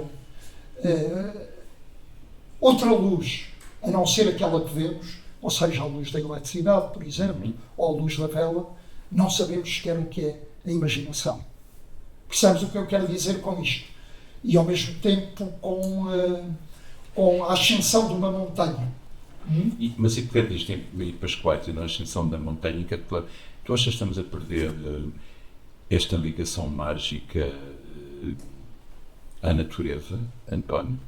outra luz, a não ser aquela que vemos, ou seja, a luz da eletricidade, por exemplo, ou a luz da vela, não sabemos sequer o que é a imaginação. Percebes o que eu quero dizer com isto? E ao mesmo tempo com a ascensão de uma montanha. Mas e porque disto em Pascoais e na ascensão da montanha, que tu achas que estamos a perder esta ligação mágica à natureza, António?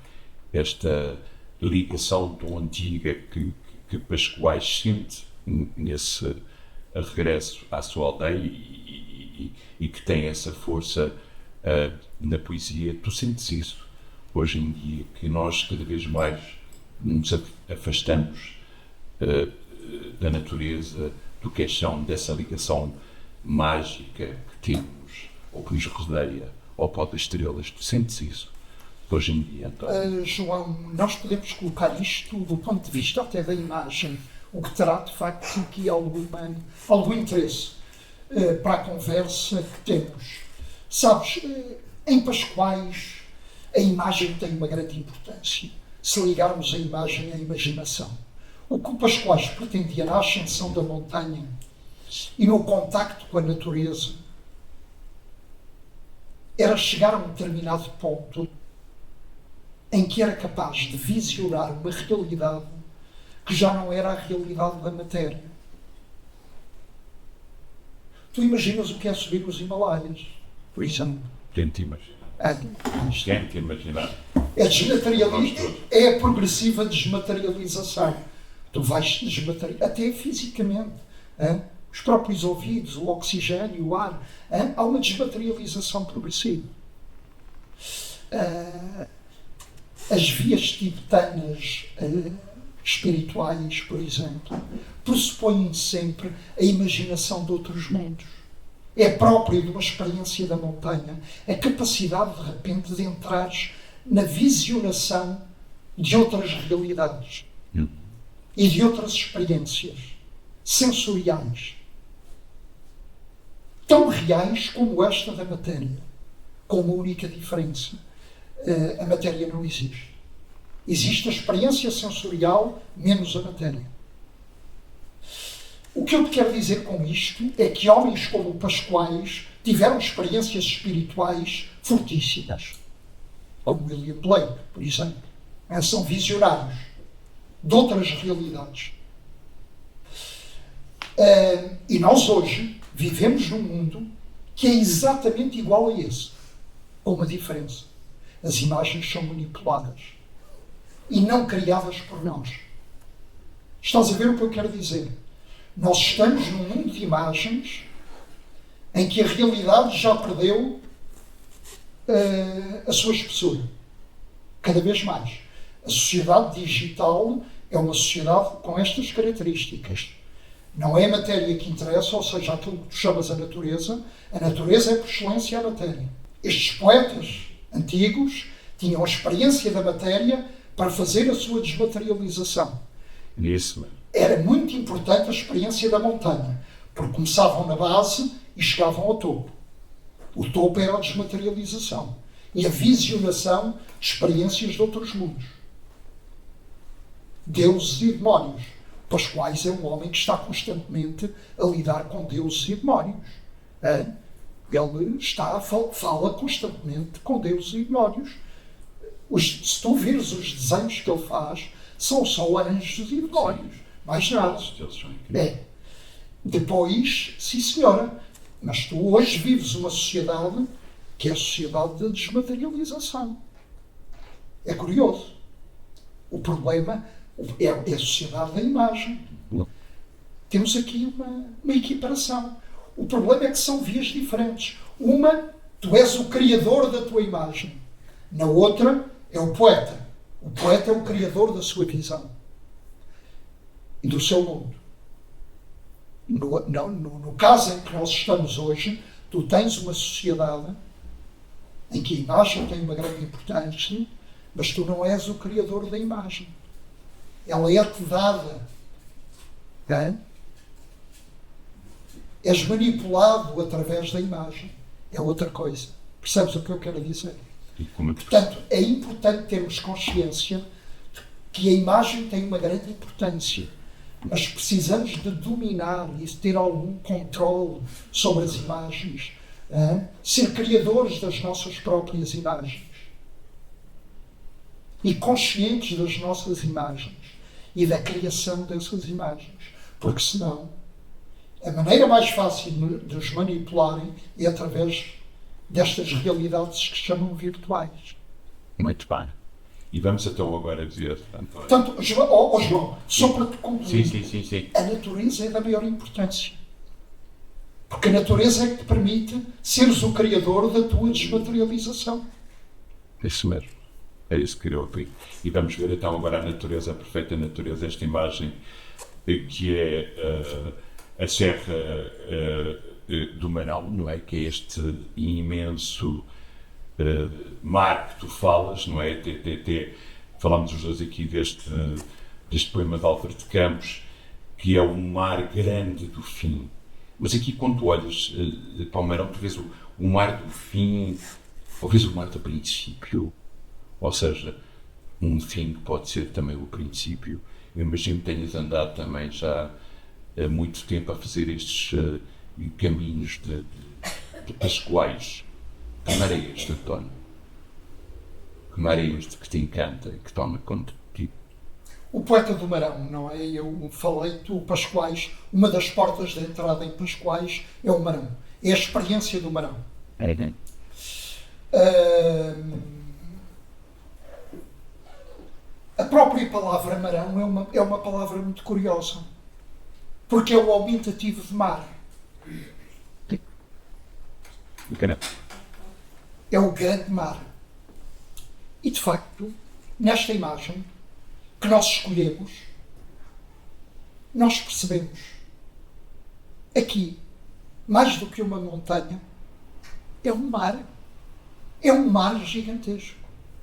Esta ligação tão antiga que Pascoais sente nesse regresso à sua aldeia e que tem essa força na poesia. Tu sentes isso hoje em dia, que nós cada vez mais nos afastamos da natureza, do que é chão, dessa ligação mágica que temos, ou que nos rodeia, ao pó das estrelas. Tu sentes isso hoje em dia, António? João, nós podemos colocar isto do ponto de vista até da imagem, o que terá de facto aqui algum interesse para a conversa que temos. Sabes, em Pascoais a imagem tem uma grande importância, se ligarmos a imagem à imaginação. O que o Pascoais pretendia na ascensão da montanha e no contacto com a natureza era chegar a um determinado ponto em que era capaz de visionar uma realidade que já não era a realidade da matéria. Tu imaginas o que é subir os Himalaias, por exemplo. Tente imaginar. É a progressiva desmaterialização. Tu vais desmaterializar, até fisicamente. Os próprios ouvidos, o oxigênio, o ar. Há uma desmaterialização progressiva. As vias tibetanas espirituais, por exemplo, pressupõem sempre a imaginação de outros mundos. É próprio de uma experiência da montanha a capacidade, de repente, de entrares na visionação de outras realidades e de outras experiências sensoriais, tão reais como esta da matéria. com uma única diferença. A matéria não existe. Existe a experiência sensorial menos a matéria. O que eu te quero dizer com isto é que homens como o Pascoais tiveram experiências espirituais fortíssimas. O William Blake, por exemplo. São visionários de outras realidades. E nós hoje vivemos num mundo que é exatamente igual a esse, com uma diferença. As imagens são manipuladas e não criadas por nós. Estás a ver o que eu quero dizer? Nós estamos num mundo de imagens em que a realidade já perdeu a sua espessura. Cada vez mais. A sociedade digital é uma sociedade com estas características. Não é a matéria que interessa, ou seja, aquilo que tu chamas a natureza é por excelência a matéria. Estes poetas antigos tinham a experiência da matéria para fazer a sua desmaterialização. Isso. Era muito importante a experiência da montanha, porque começavam na base e chegavam ao topo. O topo era a desmaterialização e a visionação de experiências de outros mundos. Deuses e demónios. Pascoais é um homem que está constantemente a lidar com deuses e demónios. Ele fala constantemente com deuses e demónios. Se tu vires os desenhos que ele faz, são só anjos e demónios. Mais nada. Depois, sim senhora, mas tu hoje vives uma sociedade que é a sociedade da desmaterialização. É curioso. O problema é a sociedade da imagem. Temos aqui uma equiparação. O problema é que são vias diferentes. Uma, tu és o criador da tua imagem. Na outra, é o poeta. O poeta é o criador da sua visão e do seu mundo. No caso em que nós estamos hoje, tu tens uma sociedade em que a imagem tem uma grande importância, mas tu não és o criador da imagem. Ela é-te dada. És manipulado através da imagem. É outra coisa. Percebes o que eu quero dizer? Portanto, é importante termos consciência que a imagem tem uma grande importância, mas precisamos de dominar e de ter algum controle sobre as imagens, ser criadores das nossas próprias imagens e conscientes das nossas imagens e da criação dessas imagens, porque senão a maneira mais fácil de os manipularem é através destas realidades que se chamam virtuais. Muito bem. E vamos então agora dizer... Portanto, João, só para te concluir, sim. a natureza é da maior importância. Porque a natureza é que te permite seres o criador da tua desmaterialização. Isso mesmo. É isso que eu vi. E vamos ver então agora a natureza, a perfeita natureza, esta imagem que é a Serra do Marão, não é? Que é este imenso mar que tu falas, não é? Falámos os dois aqui deste poema de Álvaro de Campos, que é o mar grande do fim. Mas aqui, quando tu olhas para o Marão, tu vês o mar do fim, ou vês o mar do princípio. Ou seja, um fim pode ser também o princípio. Eu imagino que tenhas andado também já há muito tempo a fazer estes caminhos de Pascoais. Que mar é este, António? Que mar é este que te encanta e que toma conta de ti? O poeta do Marão, não é? Eu falei-te, o Pascoais, uma das portas de entrada em Pascoais é o Marão. É a experiência do Marão. A própria palavra Marão é uma palavra muito curiosa, porque é o aumentativo de mar. É o grande mar. E, de facto, nesta imagem que nós escolhemos, nós percebemos aqui, mais do que uma montanha, é um mar. É um mar gigantesco.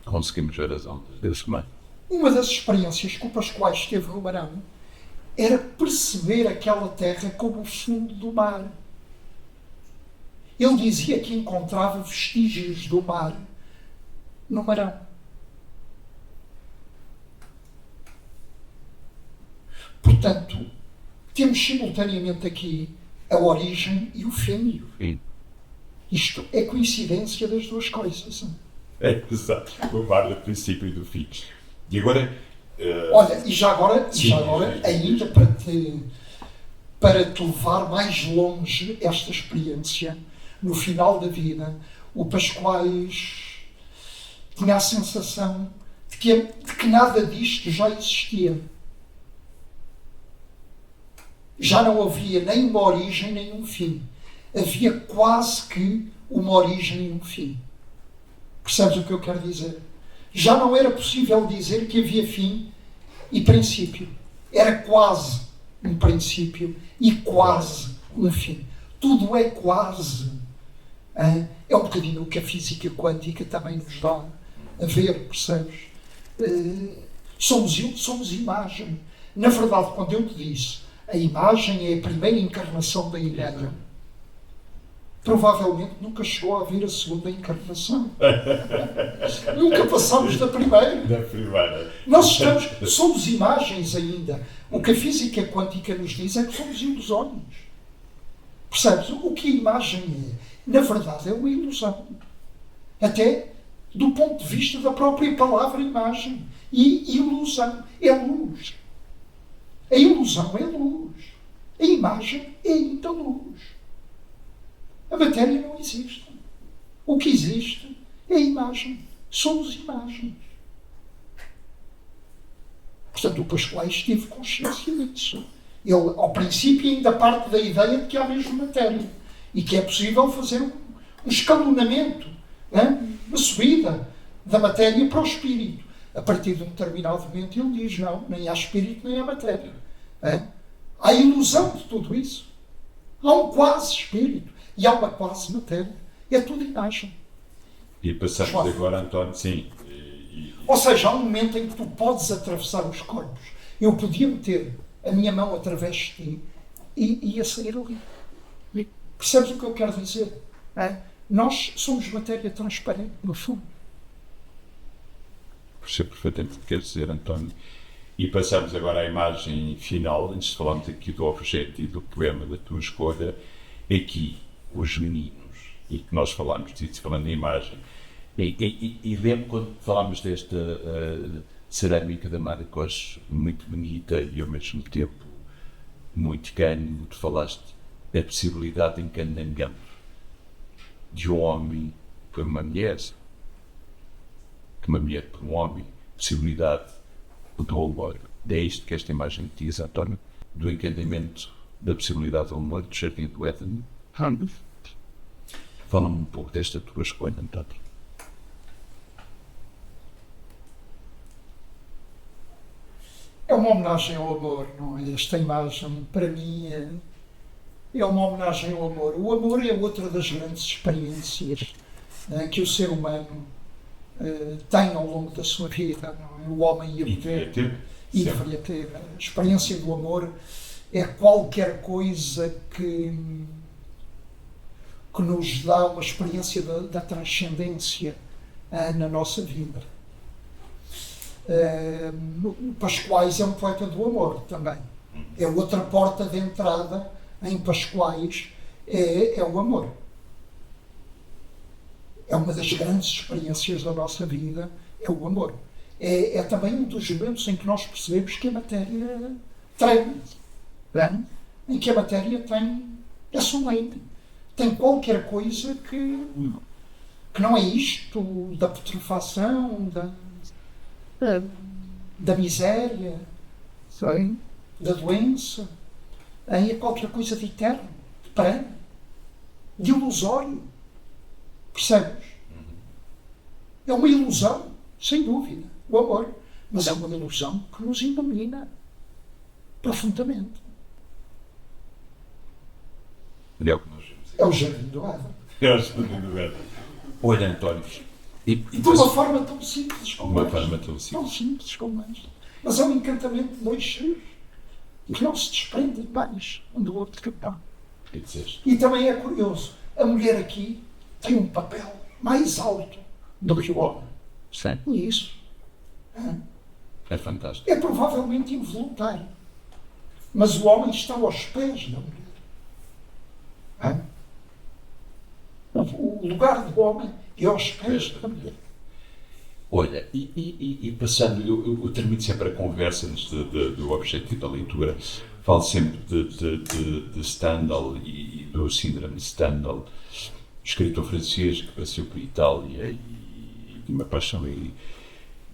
Conseguimos ver as ondas desse mar. Uma das experiências que o Pascoais teve no Marão era perceber aquela terra como o fundo do mar. Ele dizia que encontrava vestígios do mar no Marão. Portanto, temos simultaneamente aqui a origem e o fim. Sim. Isto é coincidência das duas coisas. É, exato. O mar do princípio e do fim. E agora... Olha, e já agora, sim, ainda para te levar mais longe esta experiência, no final da vida, o Pascoais tinha a sensação de que nada disto já existia. Já não havia nem uma origem nem um fim. Havia quase que uma origem e um fim. Percebes o que eu quero dizer? Já não era possível dizer que havia fim e princípio. Era quase um princípio e quase um fim. Tudo é quase. É um bocadinho o que a física quântica também nos dá a ver, percebes? Somos imagem. Na verdade, quando eu te disse a imagem é a primeira encarnação da ideia, provavelmente nunca chegou a haver a segunda encarnação. Nunca passamos da primeira. Da primeira. Nós somos imagens ainda. O que a física quântica nos diz é que somos ilusões. Percebes? O que a imagem é, na verdade, é uma ilusão. Até do ponto de vista da própria palavra imagem. E ilusão é luz. A ilusão é luz. A imagem é ainda luz. A matéria não existe. O que existe é a imagem. Somos imagens. Portanto, o Pascoais teve consciência disso. Ele, ao princípio, ainda parte da ideia de que há mesmo matéria e que é possível fazer um escalonamento, uma subida da matéria para o espírito. A partir de um determinado momento, ele diz: não, nem há espírito, nem há matéria. Há ilusão de tudo isso. Há um quase espírito e há uma quase matéria. É tudo imagem. E passamos agora, António, sim. Ou seja, há um momento em que tu podes atravessar os corpos. Eu podia meter a minha mão através de ti e ia sair ali. Percebes o que eu quero dizer? Nós somos matéria transparente, no fundo. Percebo perfeitamente o que queres dizer, António. E passamos agora à imagem final, antes de falarmos aqui do objeto e do poema da tua escolha, aqui, os meninos, e que nós falámos disso, falando em imagem. E lembro quando falámos desta cerâmica da Maracós, muito bonita e ao mesmo tempo muito cânimo, tu falaste da possibilidade de encantamento de um homem por uma mulher, de uma mulher por um homem, possibilidade do amor. É isto que esta imagem te diz, António, do encantamento, da possibilidade do amor, do jardim do Éden. Fala-me um pouco desta tua escolha, António. É uma homenagem ao amor, não é? Esta imagem, para mim, é uma homenagem ao amor. O amor é outra das grandes experiências que o ser humano tem ao longo da sua vida, não é? O homem ia viver e deveria ter. A experiência do amor é qualquer coisa que nos dá uma experiência da transcendência na nossa vida. O Pascoais é um poeta do amor também. É outra porta de entrada em Pascoais, é o amor. É uma das grandes experiências da nossa vida, é o amor. É também um dos momentos em que nós percebemos que a matéria treme, em que a matéria é solene, tem qualquer coisa que não é isto da putrefação, da miséria, da doença, é qualquer coisa de eterno, de perene, de ilusório. Percebes? É uma ilusão, sem dúvida, o amor, mas é uma ilusão que nos ilumina profundamente. É o jardim do Éden. É o jardim do Éden. Olha, António, de uma forma tão simples como tão simples como esta. Mas é um encantamento de dois seres que não se desprendem mais um do outro. E também é curioso, a mulher aqui tem um papel mais alto do que o homem. Sim. E isso É fantástico. é provavelmente involuntário. Mas o homem está aos pés da mulher. O lugar do homem é aos pés da mulher. Olha, e passando, eu termino sempre a conversa antes do objetivo da leitura, falo sempre de Stendhal e do síndrome de Stendhal, escritor francês que passou por Itália e tinha uma paixão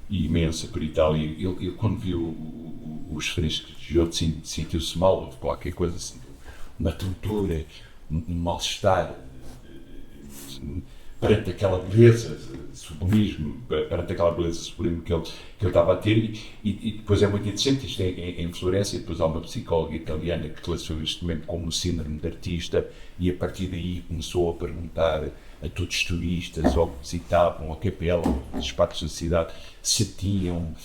imensa por Itália. Ele quando viu os frescos de Giotto sentiu-se mal, houve qualquer coisa assim, uma tontura, um mal-estar perante aquela beleza sublimismo, perante aquela beleza sublime que ele estava a ter, e depois é muito interessante, isto é em Florença, e depois há uma psicóloga italiana que classificou este momento como o síndrome de artista, e a partir daí começou a perguntar a todos os turistas, ou que visitavam a capela, os espaços da cidade, se tinham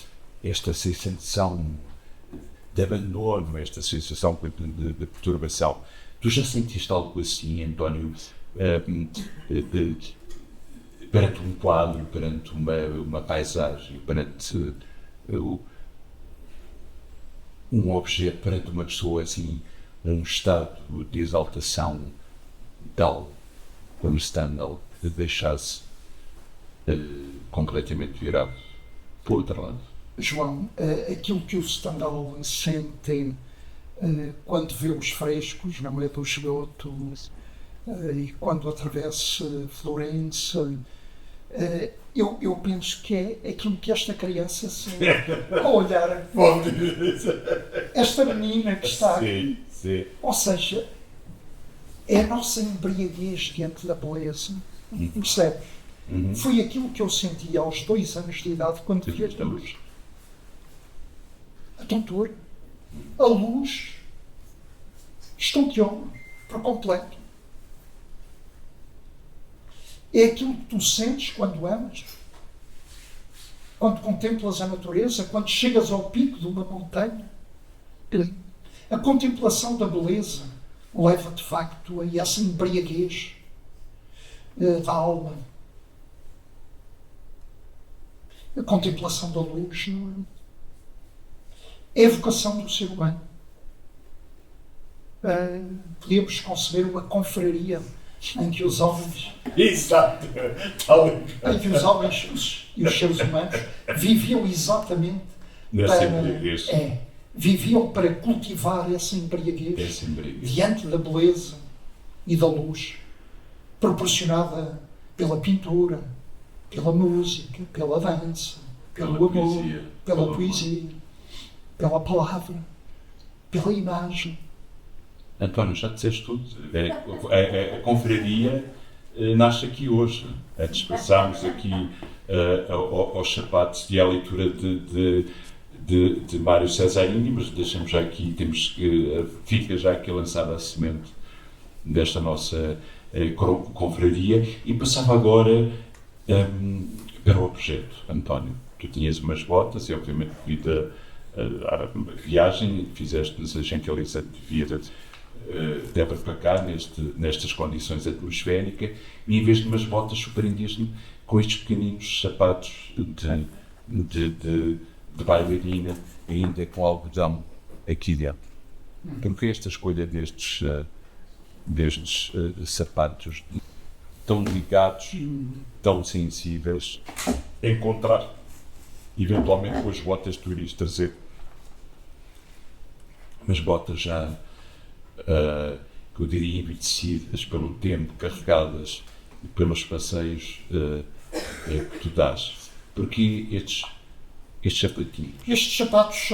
esta sensação de abandono, esta sensação de perturbação. Tu já sentiste algo assim, António, perante um quadro, perante uma paisagem, perante um objeto, perante uma pessoa assim, um estado de exaltação tal como Stendhal, que deixasse completamente virado para o outro lado? João, aquilo que o Stendhal sente quando vê os frescos na mulher do Giotto e quando atravessa Florença, eu penso que é aquilo que esta criança sente ao olhar esta menina que está aqui. Sim. Ou seja, é a nossa embriaguez diante da beleza. Percebes? Foi aquilo que eu senti aos 2 anos de idade quando vi a luz. A tontura, a luz, estonteou-me por completo. É aquilo que tu sentes quando amas, quando contemplas a natureza, quando chegas ao pico de uma montanha. A contemplação da beleza leva de facto a essa embriaguez da alma. A contemplação da luz é a vocação do ser humano. Podíamos conceber uma confraria em que os homens, Exato! em que os homens e os seres humanos viviam exatamente Nessa embriaguez. viviam para cultivar essa embriaguez diante da beleza e da luz proporcionada pela pintura, pela música, pela dança, pelo amor, pela poesia, pela palavra, pela imagem. António, já disseste tudo. A confraria nasce aqui hoje. Antes passámos aqui aos sapatos e à leitura de Mário Cesarini, mas deixamos já aqui, fica já aqui lançada a semente desta nossa confraria, e passava agora para o objeto. António, tu tinhas umas botas e obviamente devido à viagem fizeste-nos a gentileza de vir para cá nestas condições atmosféricas, e em vez de umas botas surpreendias-me com estes pequeninos sapatos de bailarina, ainda com algodão aqui dentro. Porque esta escolha destes sapatos tão delicados, tão sensíveis, encontrar eventualmente com as botas que tu irias trazer, umas botas já que eu diria envelhecidas pelo tempo, carregadas pelos passeios que tu dás. Porque estes sapatinhos? Estes sapatos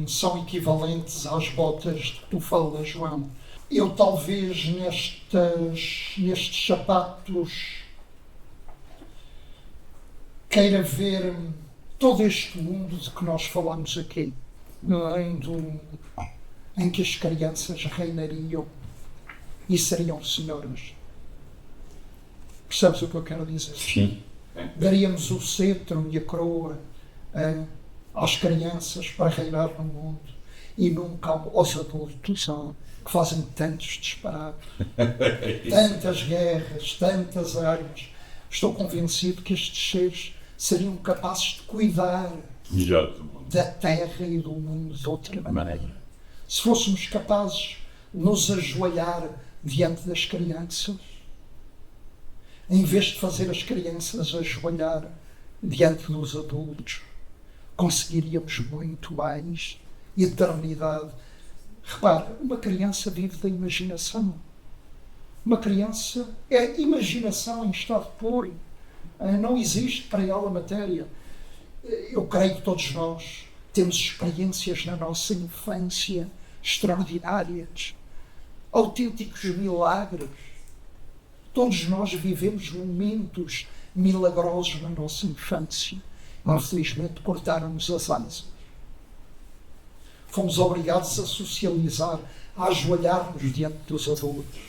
são equivalentes às botas de que tu falas, João. Eu talvez nestes sapatos queira ver todo este mundo de que nós falamos aqui, em que as crianças reinariam e seriam senhoras. Percebes o que eu quero dizer? Sim. Daríamos o cetro e a coroa às crianças para reinar no mundo. e nunca aos adultos que fazem tantos disparates, tantas guerras, tantas armas. Estou convencido que estes seres seriam capazes de cuidar da terra e do mundo de outra maneira. Se fôssemos capazes de nos ajoelhar diante das crianças, em vez de fazer as crianças ajoelhar diante dos adultos, conseguiríamos muito mais eternidade. Repara, uma criança vive da imaginação. Uma criança é imaginação em estado puro. Não existe para ela matéria. Eu creio que todos nós temos experiências na nossa infância extraordinárias, autênticos milagres. Todos nós vivemos momentos milagrosos na nossa infância. Infelizmente cortaram-nos as asas. Fomos obrigados a socializar, a ajoelhar-nos diante dos adultos.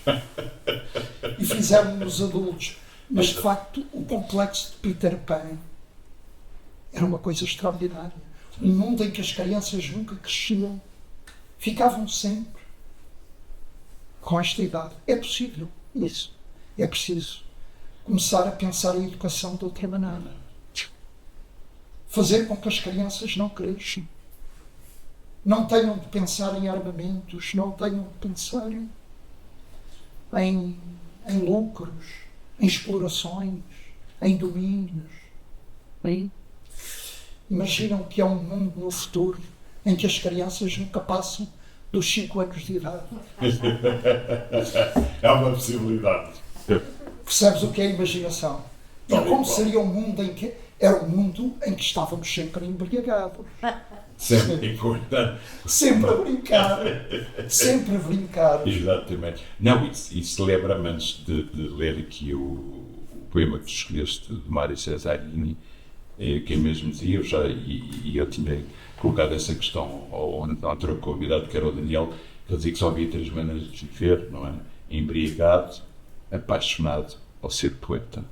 E fizeram-nos adultos. Mas, de facto, o complexo de Peter Pan era uma coisa extraordinária. Um mundo em que as crianças nunca cresciam. Ficavam sempre com esta idade. É possível isso. É preciso começar a pensar a educação de outra maneira. Fazer com que as crianças não cresçam. Não tenham de pensar em armamentos, não tenham de pensar em lucros, em explorações, em domínios. Imaginam que há um mundo no futuro em que as crianças nunca passam dos 5 anos de idade. É uma possibilidade. Percebes o que é a imaginação? E como seria um mundo em que... Era um mundo em que estávamos sempre embriagados. Sempre importante. Sempre a brincar. Sempre a brincar. Exatamente. Não, isso lembra-me antes de ler aqui o poema que tu escolheste de Mário Cesarini, que eu mesmo dizia, eu tinha colocado essa questão ao outro convidado, que era o Daniel, que dizia que só havia 3 maneiras de viver, não é? Embriagado, apaixonado ou ser poeta.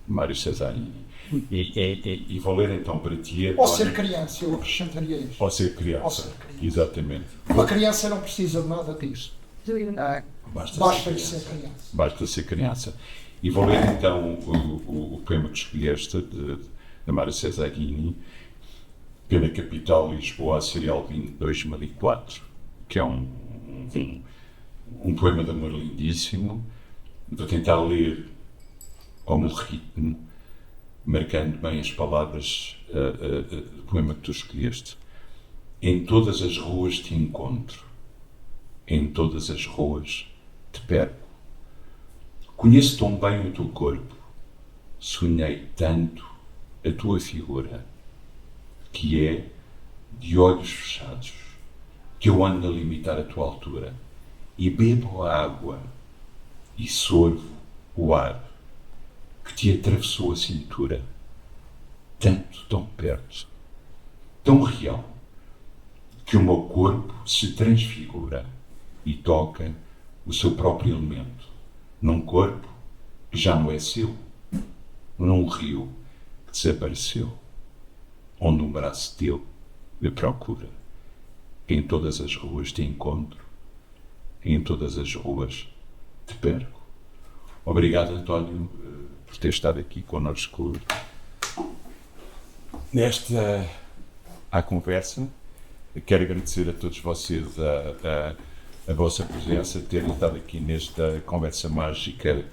Mário Cesarini. E vou ler então para ti. Ou ser criança, eu acrescentaria isso. Ou ser criança. Exatamente. Uma criança não precisa de nada disso. Basta ser criança. Basta ser criança. E vou ler então o poema que escolheste de Mário Cesarini, pela Capital Lisboa, Serial 20, 2004, que é um poema de amor lindíssimo. Vou tentar ler ao meu ritmo, marcando bem as palavras do poema que tu escolheste. Em todas as ruas te encontro, em todas as ruas te perco. Conheço tão bem o teu corpo, sonhei tanto a tua figura, que é de olhos fechados, que eu ando a limitar a tua altura, e bebo a água, e sorvo o ar, que te atravessou a cintura, tanto, tão perto, tão real, que o meu corpo se transfigura e toca o seu próprio elemento, num corpo que já não é seu, num rio que desapareceu, onde um braço teu me procura. Em todas as ruas te encontro, em todas as ruas te perco. Obrigado, António, por ter estado aqui connosco nesta conversa. Quero agradecer a todos vocês a vossa presença, terem estado aqui nesta conversa mágica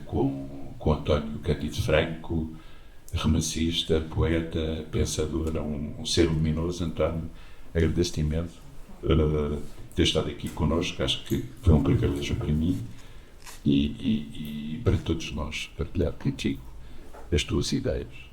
com António Cândido Franco, romancista, poeta, pensador, um ser luminoso. António, agradeço-te imenso ter estado aqui connosco. Acho que foi um privilégio para mim e para todos nós partilhar contigo as tuas ideias.